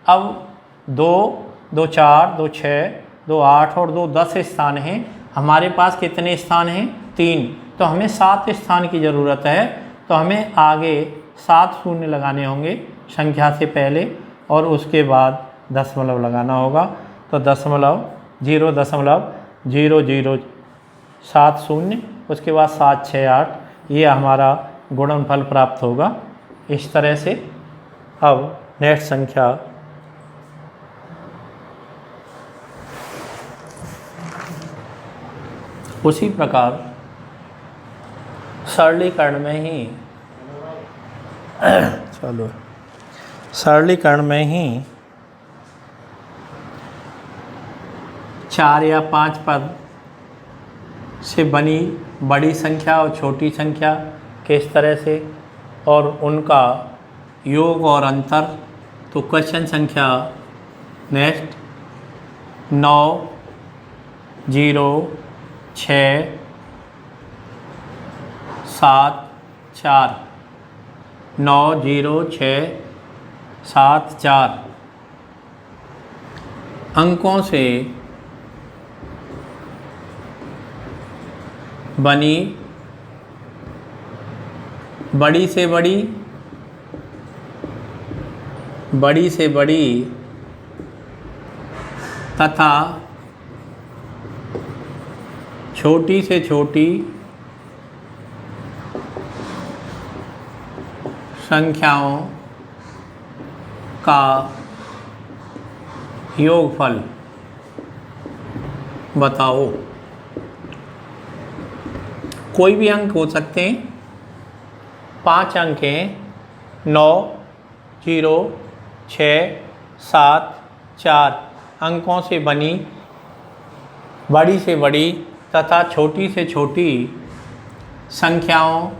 अब 2 2 4 2 6 2 8 और 2 10 स्थान हैं। हमारे पास कितने स्थान हैं? 3। तो हमें 7 स्थान की ज़रूरत है, तो हमें आगे 7 शून्य लगाने होंगे संख्या से पहले और उसके बाद दशमलव लगाना होगा। तो 0.00070, उसके बाद 7 6 8, ये हमारा गुणनफल प्राप्त होगा इस तरह से। अब नेक्स्ट संख्या उसी प्रकार सरलीकरण में ही सरलीकरण में ही 4 या 5 पद से बनी बड़ी संख्या और छोटी संख्या किस तरह से और उनका योग और अंतर। तो क्वेश्चन संख्या नेक्स्ट 9 0 6 7 4, 9 0 6 7 4 अंकों से बनी बड़ी से बड़ी तथा छोटी से छोटी संख्याओं का योगफल बताओ। कोई भी अंक हो सकते हैं, 5 अंक हैं, 9 0 6 7 4 अंकों से बनी बड़ी से बड़ी तथा छोटी से छोटी संख्याओं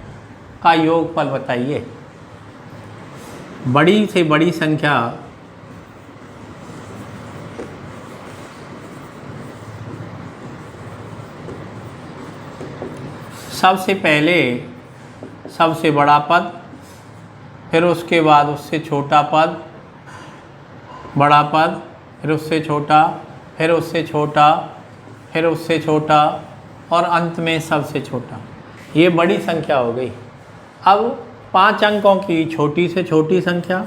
का योगफल बताइए। बड़ी से बड़ी संख्या सबसे पहले सबसे बड़ा पद, फिर उसके बाद उससे छोटा पद, बड़ा पद, फिर उससे छोटा, फिर उससे छोटा, फिर उससे छोटा और अंत में सबसे छोटा। ये बड़ी संख्या हो गई। अब 5 अंकों की छोटी से छोटी संख्या,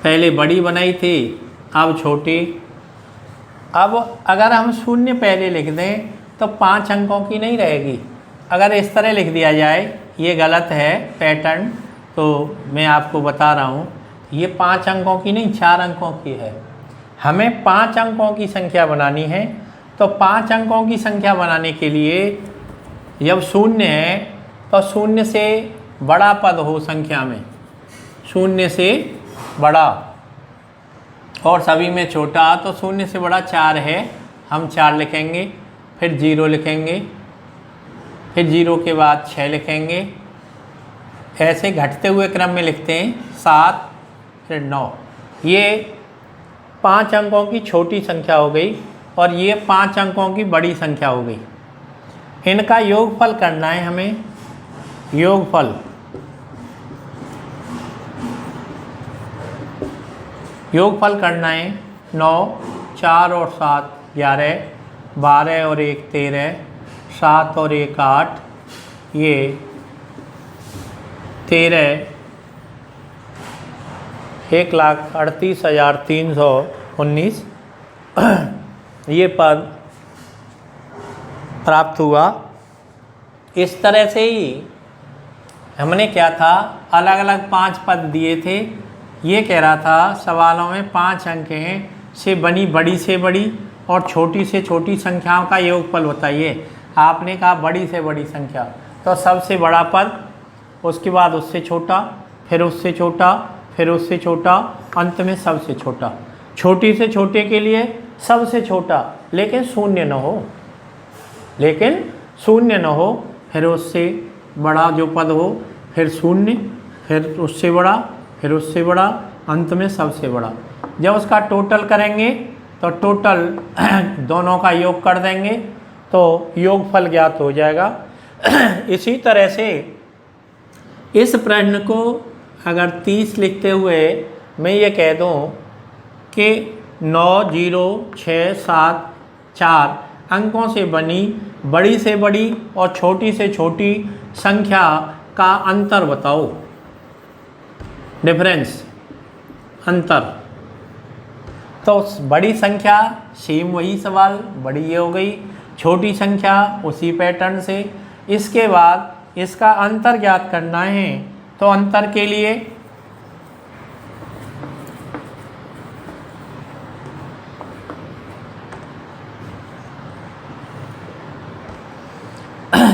पहले बड़ी बनाई थी, अब छोटी। अब अगर हम शून्य पहले लिख दें तो 5 अंकों की नहीं रहेगी। अगर इस तरह लिख दिया जाए, ये गलत है पैटर्न, तो मैं आपको बता रहा हूँ, ये 5 अंकों की नहीं 4 अंकों की है। हमें 5 अंकों की संख्या बनानी है, तो 5 अंकों की संख्या बनाने के लिए जब शून्य है तो शून्य से बड़ा पद हो संख्या में, शून्य से बड़ा, और सभी में छोटा। तो शून्य से बड़ा 4 है, हम 4 लिखेंगे, फिर 0 लिखेंगे, फिर 0 के बाद 6 लिखेंगे। ऐसे घटते हुए क्रम में लिखते हैं, 7 फिर 9। ये 5 अंकों की छोटी संख्या हो गई और ये 5 अंकों की बड़ी संख्या हो गई। इनका योगफल करना है हमें। योगफल करना है 9, 4 और 7 11, 12 और 1 13, 7 और 1 8, ये 13, 1,38,319 ये पद प्राप्त हुआ। इस तरह से ही हमने क्या था, अलग अलग 5 पद दिए थे। ये कह रहा था सवालों में 5 अंक हैं से बनी बड़ी से बड़ी और छोटी से छोटी संख्याओं का योगफल बताइए। आपने कहा बड़ी से बड़ी संख्या, तो सबसे बड़ा पद, उसके बाद उससे छोटा, फिर उससे छोटा, फिर उससे छोटा, अंत में सबसे छोटा। छोटी से छोटे के लिए सबसे छोटा लेकिन शून्य न हो, फिर उससे बड़ा जो पद हो, फिर शून्य, फिर उससे बड़ा, फिर उससे बड़ा, अंत में सबसे बड़ा। जब उसका टोटल करेंगे तो टोटल दोनों का योग कर देंगे तो योगफल ज्ञात हो जाएगा। इसी तरह से इस प्रश्न को अगर 30 लिखते हुए मैं ये कह दूं कि 9, 0, 6, 7, 4 अंकों से बनी बड़ी से बड़ी और छोटी से छोटी संख्या का अंतर बताओ। डिफरेंस, अंतर। तो बड़ी संख्या सेम वही सवाल, बड़ी ये हो गई, छोटी संख्या उसी पैटर्न से। इसके बाद इसका अंतर ज्ञात करना है, तो अंतर के लिए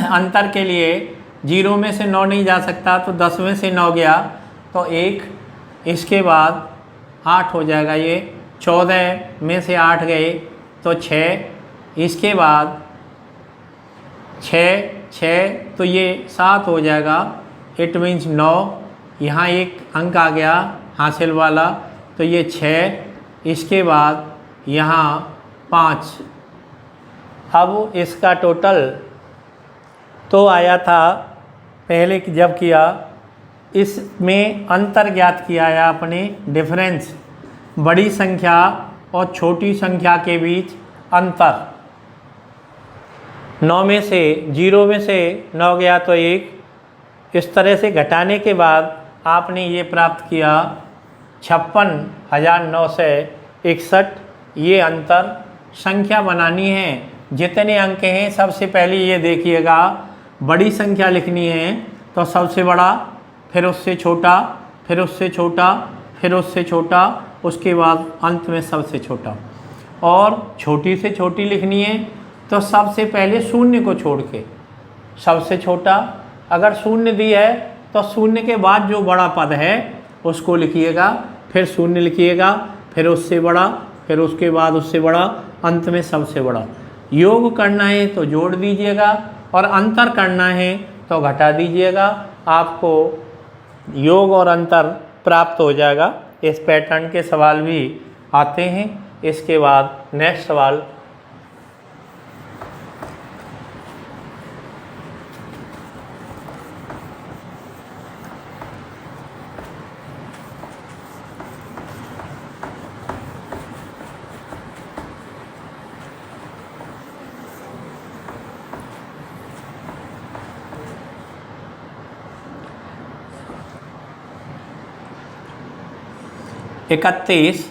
अंतर के लिए 0 में से 9 नहीं जा सकता, तो 10 में से 9 गया तो 1, इसके बाद 8 हो जाएगा। ये 14 में से 8 गए तो 6, इसके बाद 6 तो ये 7 हो जाएगा। इट मीन्स 9, यहाँ एक अंक आ गया हासिल वाला, तो ये 6, इसके बाद यहाँ 5। अब इसका टोटल तो आया था पहले जब किया, इसमें अंतर ज्ञात किया है आपने। डिफरेंस, बड़ी संख्या और छोटी संख्या के बीच अंतर। 0 में से 9 गया तो 1। इस तरह से घटाने के बाद आपने ये प्राप्त किया 56,961। ये अंतर संख्या बनानी है। जितने अंक हैं सबसे पहले ये देखिएगा, बड़ी संख्या लिखनी है तो सबसे बड़ा, फिर उससे छोटा, फिर उससे छोटा, फिर उससे छोटा, उसके बाद अंत में सबसे छोटा। और छोटी से छोटी लिखनी है तो सबसे पहले शून्य को छोड़ के सबसे छोटा। अगर शून्य दी है तो शून्य के बाद जो बड़ा पद है उसको लिखिएगा, फिर शून्य लिखिएगा, फिर उससे बड़ा, फिर उसके बाद उससे बड़ा, अंत में सबसे बड़ा। योग करना है तो जोड़ दीजिएगा और अंतर करना है तो घटा दीजिएगा। आपको योग और अंतर प्राप्त हो जाएगा। इस पैटर्न के सवाल भी आते हैं। इसके बाद नेक्स्ट सवाल, इकतीस,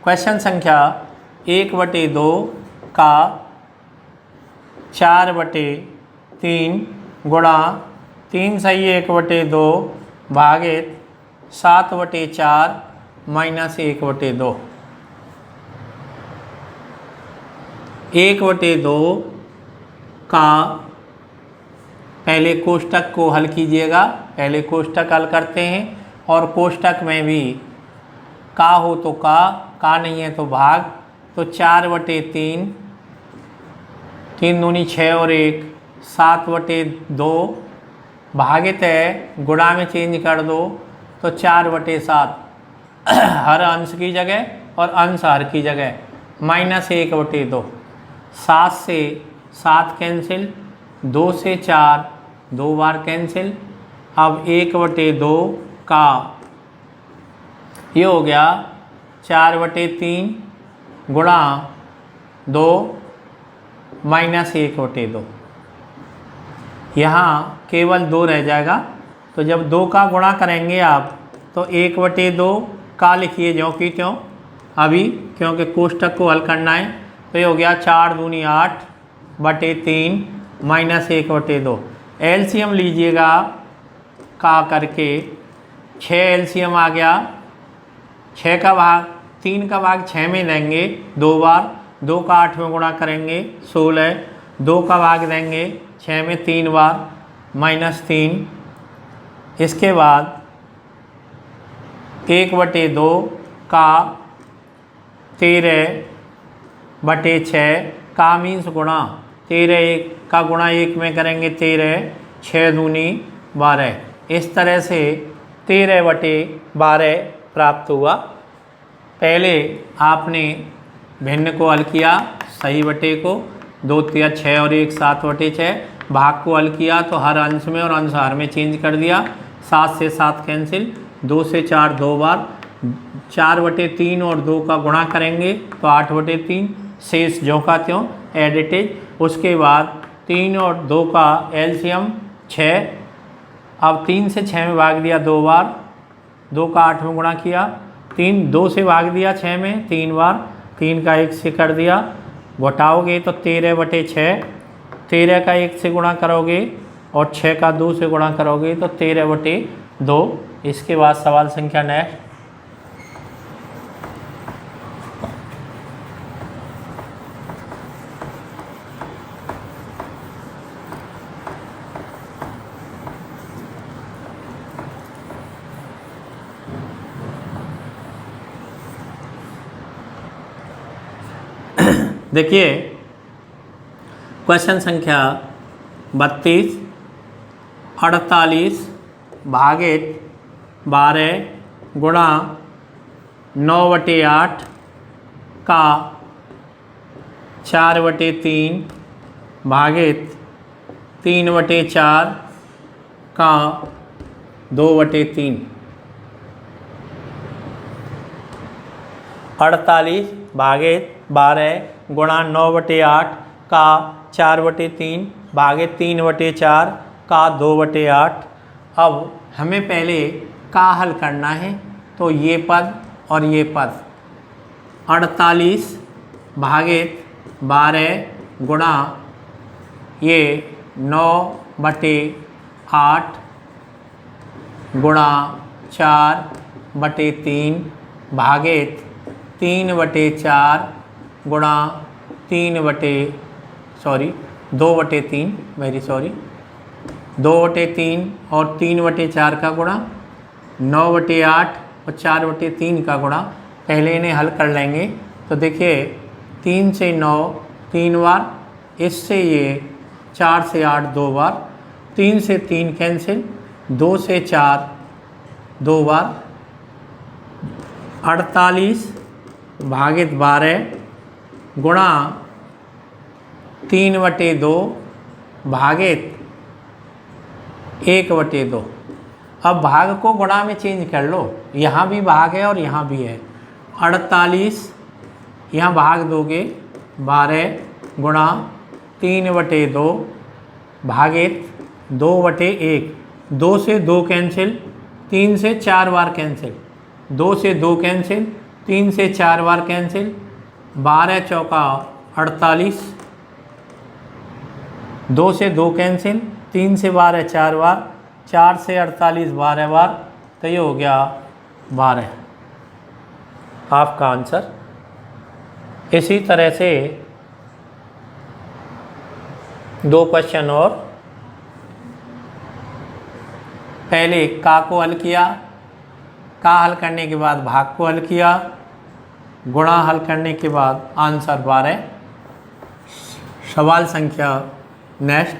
क्वेश्चन संख्या 1/2 का 4/3 गुणा 3 सही 1/2 भागित 7/4 माइनस 1/2। 1/2 का पहले कोष्टक को हल कीजिएगा। पहले कोष्टक हल करते हैं और कोष्टक में भी का हो तो का नहीं है तो भाग। तो 4/3, 3 दूनी 6 और 1, 7/2 भागित है, गुणा में चेंज कर दो तो 4/7 हर अंश की जगह और अंश हर की जगह, माइनस 1/2। 7 से 7 कैंसिल, 2 से 4 2 बार कैंसिल। अब 1/2 का ये हो गया 4/3 गुणा 2 माइनस 1/2। यहाँ केवल 2 रह जाएगा, तो जब 2 का गुणा करेंगे आप तो 1/2 का लिखिए ज्यों की त्यों अभी, क्योंकि कोष्टक को हल करना है। तो ये हो गया 4 दूनी 8/3 माइनस 1/2। एलसीएम लीजिएगा का करके 6 एलसीएम आ गया। 6 का भाग 3 का भाग 6 में देंगे 2 बार, 2 का 8 में गुणा करेंगे 16, 2 का भाग देंगे 6 में 3 बार -3। इसके बाद 1/2 का 13/6 का मीन्स गुणा 13 का गुणा 1 में करेंगे 13, 6 दूनी 12। इस तरह से 13/12 प्राप्त हुआ। पहले आपने भिन्न को हल किया, सही बटे को 2 तिया 6 और 1 7/6, भाग को हल किया तो हर अंश में और अंश हर में चेंज कर दिया। 7 से 7 कैंसिल, 2 से 4 2 बार, 4/3 और 2 का गुणा करेंगे तो 8/3, शेष ज्यों का त्यों एडिटेज। उसके बाद 3 और 2 का एलसीएम 6। अब 3 से 6 में भाग दिया 2 बार, 2 का 8 में गुणा किया, 2 से भाग दिया 6 में 3 बार, 3 का 1 से कर दिया, घटाओगे तो 13/6, 13 का 1 से गुणा करोगे और 6 का 2 से गुणा करोगे तो 13/2। इसके बाद सवाल संख्या नेक्स्ट। देखिए क्वेश्चन संख्या 32, 48 भागित 12 गुणा 9/8 का 4/3 भागित 3/4 का 2/3। 48 भागित 12 गुणा 9/8 का 4/3 भागित 3/4 का 2/8। अब हमें पहले का हल करना है, तो ये पद और ये पद 48 भागित 12 गुणा ये 9/8 गुणा 4/3 भागित 3/4 गुणा 2/3 वेरी सॉरी 2/3 और 3/4 का गुणा 9/8 और 4/3 का गुणा। पहले इन्हें हल कर लेंगे तो देखिए 3 से 9 3 बार, इससे ये 4 से 8 2 बार, 3 से 3 कैंसिल, 2 से 4 2 बार। 48 भागित 12 गुणा 3/2 भागित 1/2। अब भाग को गुणा में चेंज कर लो, यहाँ भी भाग है और यहाँ भी है। 48 यहाँ भाग दोगे 12 गुणा 3/2 भागित 2/1। 2 से 2 कैंसिल, 3 से 4 बार कैंसिल, 2 से 2 कैंसिल, 3 से 4 बार कैंसिल, 12 चौका 48, 2 से 2 कैंसिल, 3 से 12 4 बार, 4 से 48 12 बार, तो ये हो गया 12 आपका आंसर। इसी तरह से 2 क्वेश्चन और। पहले का को हल किया, का हल करने के बाद भाग को हल किया, गुणा हल करने के बाद आंसर 12। सवाल संख्या नेक्स्ट।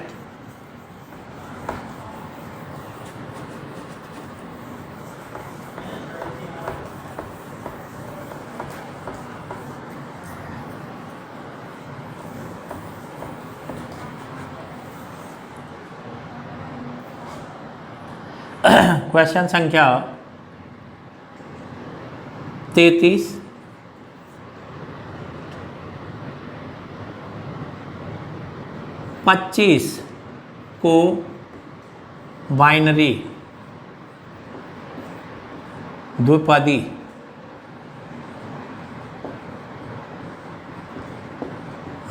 क्वेश्चन संख्या 33। पच्चीस को बाइनरी द्विपदी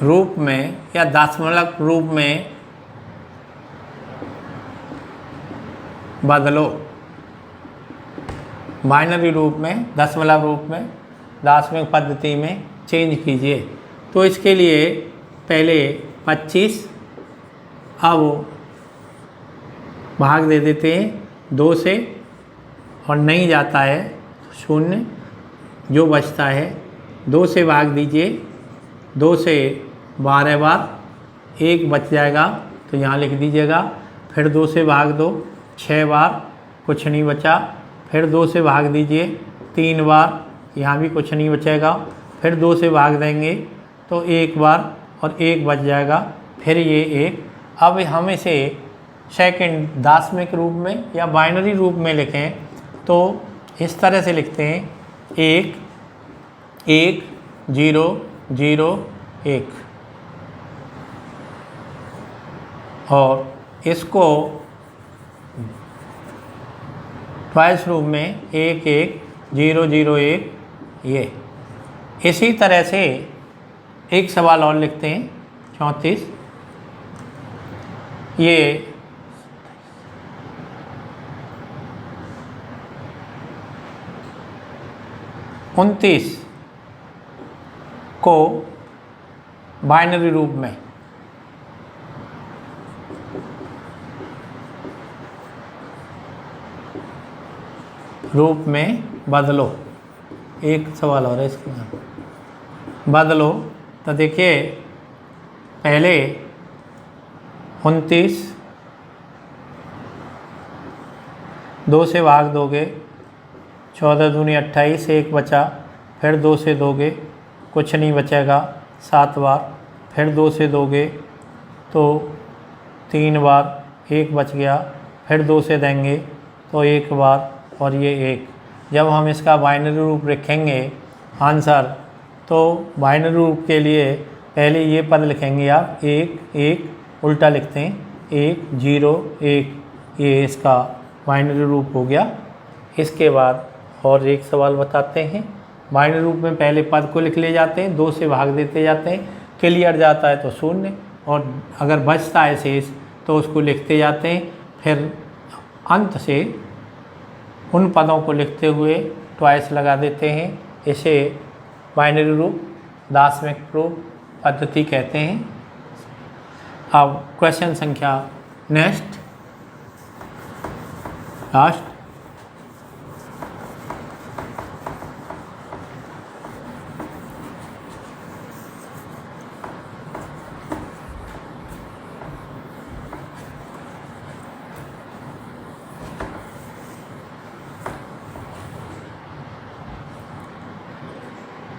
रूप में या दशमलव रूप में बदलो। बाइनरी रूप में, दशमलव रूप में, दार्शनिक पद्धति में चेंज कीजिए। तो इसके लिए पहले 25 अब भाग दे देते हैं 2 से, और नहीं जाता है तो 0 जो बचता है 2 से भाग दीजिए। 2 से 12 बार, 1 बच जाएगा तो यहाँ लिख दीजिएगा। फिर 2 से भाग दो 6 बार, कुछ नहीं बचा। फिर 2 से भाग दीजिए 3 बार, यहाँ भी कुछ नहीं बचेगा। फिर 2 से भाग देंगे तो 1 बार और 1 बच जाएगा। फिर ये 1। अब हम इसे सेकंड दशमिक रूप में या बाइनरी रूप में लिखें तो इस तरह से लिखते हैं 1 1 0 0 1, और इसको ट्वाइस रूप में 1 1 0 0 1 ये। इसी तरह से एक सवाल और लिखते हैं 34। ये 29 को बाइनरी रूप में बदलो। एक सवाल और है इसके बाद बदलो। तो देखिए पहले 29 2 से भाग दोगे 14 दूनी 28, 1 बचा। फिर 2 से दोगे कुछ नहीं बचेगा 7 बार। फिर 2 से दोगे तो 3 बार, 1 बच गया। फिर 2 से देंगे तो 1 बार और ये 1। जब हम इसका बाइनरी रूप रखेंगे आंसर, तो बाइनरी रूप के लिए पहले ये पद लिखेंगे आप 1 1, उल्टा लिखते हैं 1 0 1, ये इसका बाइनरी रूप हो गया। इसके बाद और एक सवाल बताते हैं। बाइनरी रूप में पहले पद को लिख ले जाते हैं, 2 से भाग देते जाते हैं। क्लियर जाता है तो 0, और अगर बचता है शेष तो उसको लिखते जाते हैं। फिर अंत से उन पदों को लिखते हुए ट्वाइस लगा देते हैं। इसे बाइनरी रूप, दार्शनिक रूप पद्धति कहते हैं। अब क्वेश्चन संख्या नेक्स्ट लास्ट।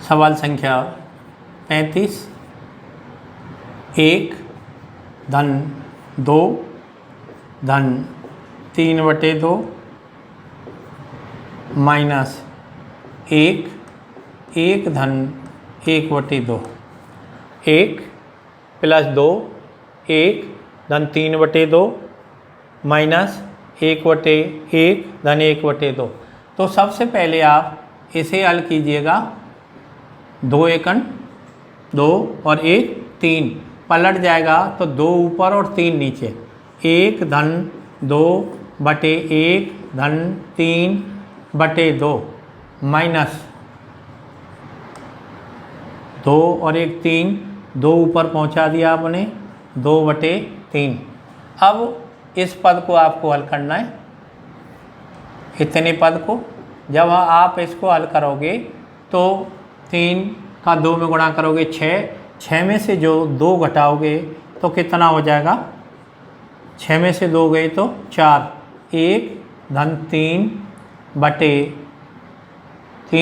सवाल संख्या 35। 1 धन 2 धन 3/2 माइनस 1 1 धन 1/2। 1 प्लस 2 1 धन 3/2 माइनस 1/1 धन 1/2। तो सबसे पहले आप इसे हल कीजिएगा। 2 एकन 2 और 1 3, पलट जाएगा तो 2 ऊपर और 3 नीचे। 1 धन 2/1 धन 3/2 माइनस 2 और 1 3, 2 ऊपर पहुंचा दिया आपने 2/3। अब इस पद को आपको हल करना है, इतने पद को। जब आप इसको हल करोगे तो 3 का 2 में गुणा करोगे 6 में से जो 2 घटाओगे तो कितना हो जाएगा? 6 में से 2 गए तो 4। 1 धन 3/3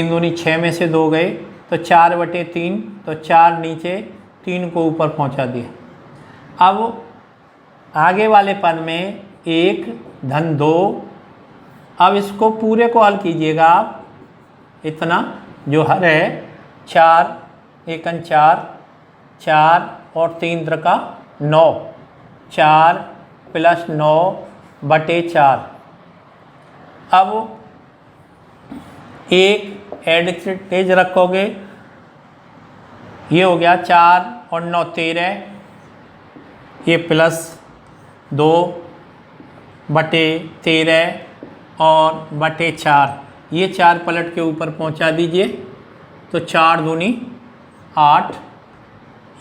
दूनी 6 में से 2 गए तो 4/3, तो 4 नीचे 3 को ऊपर पहुंचा दिया। अब आगे वाले पद में 1 धन 2 अब इसको पूरे को हल कीजिएगा आप, इतना जो हर है 4 एकन 4, 4 और 3 त्रिका 9, 4 प्लस 9 बटे 4। अब एक एडवांटेज रखोगे, ये हो गया 4 और 9 13, ये प्लस 2 बटे 13 और बटे 4, ये 4 पलट के ऊपर पहुंचा दीजिए तो 4 दूनी 8,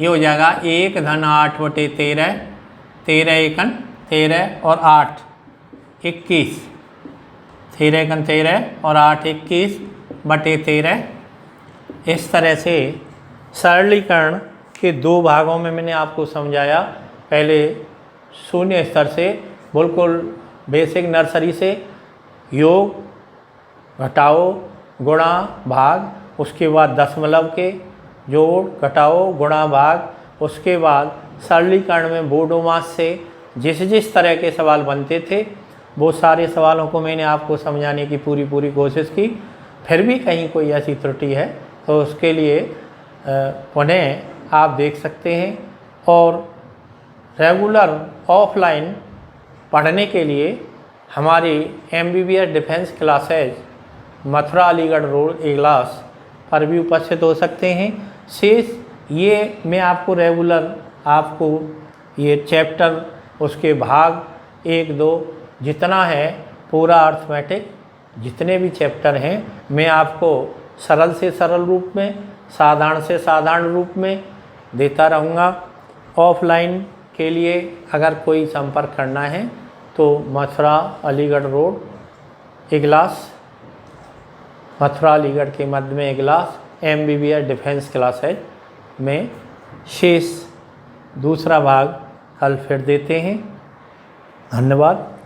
ये हो जाएगा 1 धन 8 बटे 13, 13 एकन 13 और 8 21, 13 एकन 13 और 8 21 बटे 13। इस तरह से सरलीकरण के 2 भागों में मैंने आपको समझाया। पहले शून्य स्तर से बिल्कुल बेसिक नर्सरी से योग घटाओ गुणा भाग, उसके बाद दशमलव के जोड़ घटाओ गुणा भाग, उसके बाद सरलीकरण में बोडोमास से जिस जिस तरह के सवाल बनते थे वो सारे सवालों को मैंने आपको समझाने की पूरी कोशिश की। फिर भी कहीं कोई ऐसी त्रुटि है तो उसके लिए पुनः आप देख सकते हैं। और रेगुलर ऑफलाइन पढ़ने के लिए हमारी MBBS defence classes Mathura Aligarh road Iglas पर भी उपस्थित हो सकते हैं। शेष ये मैं आपको रेगुलर आपको ये चैप्टर उसके भाग 1 2 जितना है पूरा अर्थमेटिक जितने भी चैप्टर हैं मैं आपको सरल से सरल रूप में, साधारण से साधारण रूप में देता रहूँगा। ऑफलाइन के लिए अगर कोई संपर्क करना है तो मथुरा अलीगढ़ रोड इगलास, मथुरा अलीगढ़ के मध्य में इगलास MBBS डिफेंस क्लासेज में शेष दूसरा भाग कल फिर देते हैं। धन्यवाद।